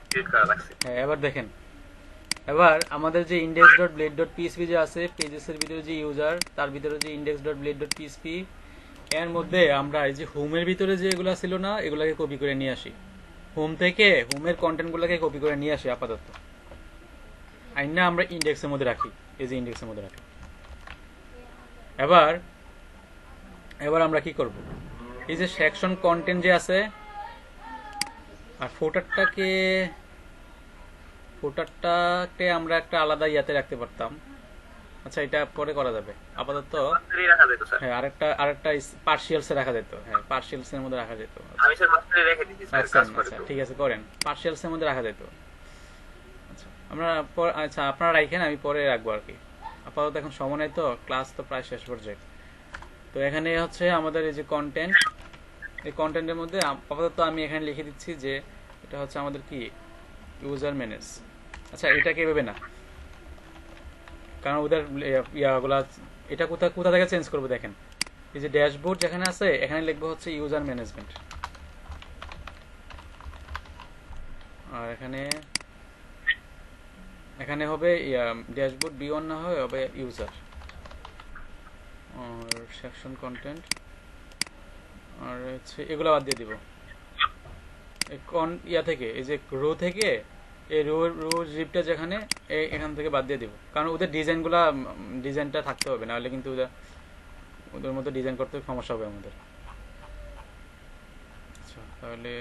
ক্রিয়েট করা লাগছে। হ্যাঁ, এবার দেখেন, এবার আমাদের যে index.blade.php যে আছে, পেজেসের ভিতরে যে ইউজার, তার ভিতরে যে index.blade.php, এর মধ্যে আমরা এই যে হোমের ভিতরে যে এগুলা ছিল না, এগুলাকে কপি করে নিয়ে আসি। হোম থেকে হোমের কন্টেন্ট গুলাকে কপি করে নিয়ে আসি আপাতত, আইনা আমরা ইন্ডেক্সের মধ্যে রাখি, এই যে ইন্ডেক্সের মধ্যে রাখি। এবার এবার আমরা কি করব, এই যে সেকশন কন্টেন্ট যে আছে, আর ফুটারটাকে আমরা একটা আলাদা ইয়াতে রাখতে পারতাম। আচ্ছা, এটা পরে করা যাবে, আপাতত মাস্টারই রাখা যেত স্যার। হ্যাঁ আরেকটা পার্সিয়ালসে রাখা যেত। হ্যাঁ, পার্সিয়ালসের মধ্যে রাখা যেত। আমি স্যার মাস্টারই রেখে দিচ্ছি স্যার, আচ্ছা কাজ করে আচ্ছা, তো। ঠিক আছে, করেন, পার্সিয়ালসের মধ্যে রাখা যেত। আচ্ছা, আচ্ছা আপনারা রাখেন, আমি পরে রাখবো আর কি। আপাতত এখন সময় নেই, তো ক্লাস তো প্রায় শেষ পর্যায়ে। তো এখানে হচ্ছে আমাদের এই যে কন্টেন্ট, এই কন্টেন্টের মধ্যে আপাতত আমি এখানে লিখে দিচ্ছি যে এটা হচ্ছে আমাদের কি, ইউজার ম্যানেজ। আচ্ছা, এটাকে এভাবে না, কারণ ওদের ইয়াগুলা, এটা কোথা থেকে চেঞ্জ করবো দেখেন, এই যে ড্যাশবোর্ড যেখানে আছে, এখানে লিখবো হচ্ছে ইউজার ম্যানেজমেন্ট, আর এখানে হবে ড্যাশবোর্ড B1 না হবে ইউজার, আর সেকশন কন্টেন্ট, আর হচ্ছে এগুলো বাদ দিয়ে দিব। ইয়া থেকে, এই যে রো থেকে, এই রো জিপটা যেখানে, এখান থেকে বাদ দিয়ে দিব, কারণ ওদের ডিজাইনটা থাকতে হবে, নাহলে কিন্তু ওদের মধ্যে ডিজাইন করতে সমস্যা হবে আমাদের। আচ্ছা, তাহলে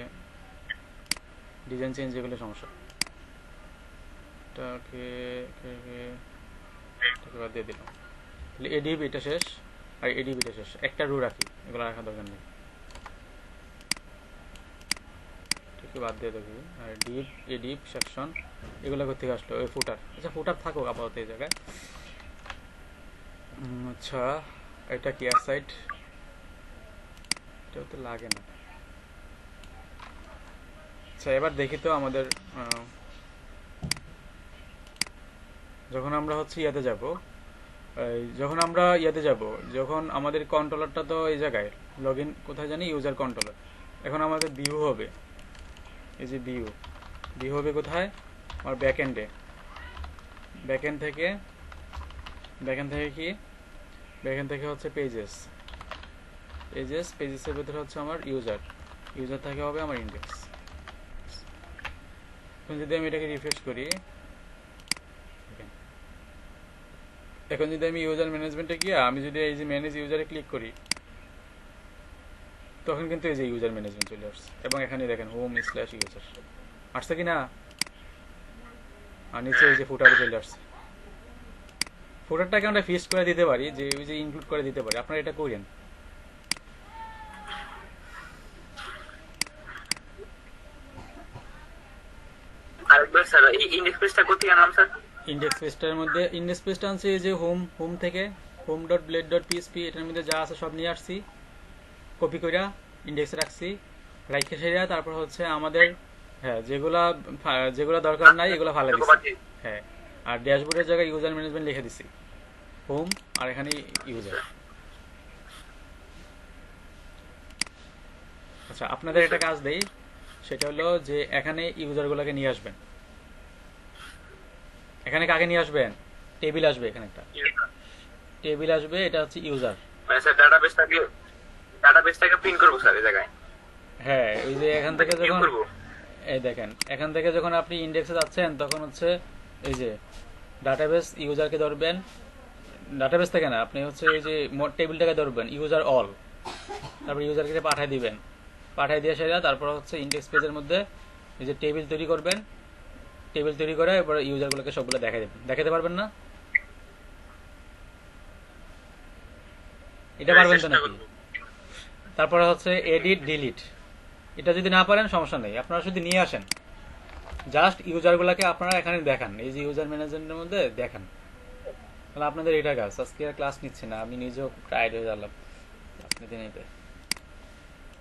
ডিজাইন চেঞ্জ এগুলো সমস্যা, এটাকে বাদ দিয়ে দিলাম। তাহলে এডিব এটা শেষ, আর এডিব এটা শেষ, একটা রো রাখি, এগুলো রাখা দরকার নেই, বাদ দিয়ে দেখি। আর এডিপ সেকশন এগুলো থেকে আসলো, ওই ফুটার। আচ্ছা, ফুটার থাকুক আপাতত এই জায়গায়। আচ্ছা, এটা কি সাইট, এটা তো লাগে না। আচ্ছা, এবার দেখি তো আমাদের যখন আমরা হচ্ছে যখন আমাদের কন্ট্রোলারটা তো এই জায়গায় লগইন, কোথায় জানি, ইউজার কন্ট্রোলার। এখন আমাদের ভিউ হবে, এই যে ভিউ হবে কোথায়, আমার ব্যাকএন্ডে। ব্যাকএন্ড থেকে কি, ব্যাকএন্ড থেকে হচ্ছে পেজেসের ভিতরে হচ্ছে আমার ইউজার থেকে হবে আমার ইন্ডেক্স। এখন যদি আমি এটাকে রিফ্রেশ করি, এখন যদি আমি ইউজার ম্যানেজমেন্টে গিয়ে আমি যদি এই যে ম্যানেজ ইউজারে ক্লিক করি, তখন কিন্তু এই যে ইউজার ম্যানেজমেন্ট চলে আসছে, এবং এখানে দেখেন home/user আসছে কিনা, আর নিচে এই যে ফুটারে চলে আসছে। ফুটারটাকে আমরা ফিক্সড করে দিতে পারি, যে ওই যে ইনক্লুড করে দিতে পারি, আপনারা এটা করেন। আরেকবার স্যার, এই ইন্ডেক্স পেজটা কোথায় আনলাম স্যার? ইন্ডেক্স পেজটা আনছে এই যে হোম থেকে, home.blade.php, এটার মধ্যে যা আছে সব নিয়ে আসছি, কপি কইরা ইন্ডেক্সে রাখছি, রাইখে সেরা। তারপর হচ্ছে আমাদের হ্যাঁ যেগুলা দরকার নাই এগুলো ফালা দিচ্ছি। হ্যাঁ, আর ড্যাশবোর্ডের জায়গায় ইউজার ম্যানেজমেন্ট লিখে দিছি, হোম, আর এখানে ইউজার। আচ্ছা, আপনাদের একটা কাজ দেই, সেটা হলো যে এখানে ইউজারগুলোকে নিয়ে আসবেন। এখানে কাকে নিয়ে আসবেন? টেবিল আসবে, এখানে একটা টেবিল আসবে, এটা হচ্ছে ইউজার। মানে স্যার ডাটাবেসটাকে প্রিন্ট করবো স্যার এই জায়গায়। হ্যাঁ, ওই যে এখান থেকে কি যখন করবো? এই দেখেন, এখান থেকে যখন আপনি ইন্ডেক্সে যাচ্ছেন তখন হচ্ছে এই যে ডাটাবেস ইউজারকে ধরবেন, ডাটাবেস থেকে না, আপনি হচ্ছে এই যে টেবিলটাকে ধরবেন ইউজার অল, তারপর ইউজারকে পাঠিয়ে দিবেন, পাঠিয়ে দিয়ে সেটা তারপর হচ্ছে ইন্ডেক্স পেজের মধ্যে এই যে টেবিল তৈরি করবেন, টেবিল তৈরি করে এবার ইউজারগুলোকে সবগুলো দেখাই দেবেন। দেখাতে পারবেন না? এটা পারবেন তো চেষ্টা নাকি? করবো। তারপরে হচ্ছে এডিট ডিলিট, এটা যদি না পারেন সমস্যা নেই, আপনারা শুধু নিয়ে আসেন, জাস্ট ইউজারগুলোকে আপনারা এখানে দেখান, এই যে ইউজার ম্যানেজমেন্টের মধ্যে দেখান। তাহলে আপনাদের এটা কাজ। আজকে আর ক্লাস নিচ্ছে না, আমি নিজেও টায়ার্ড হয়ে গেলাম আপনাদের নিতে।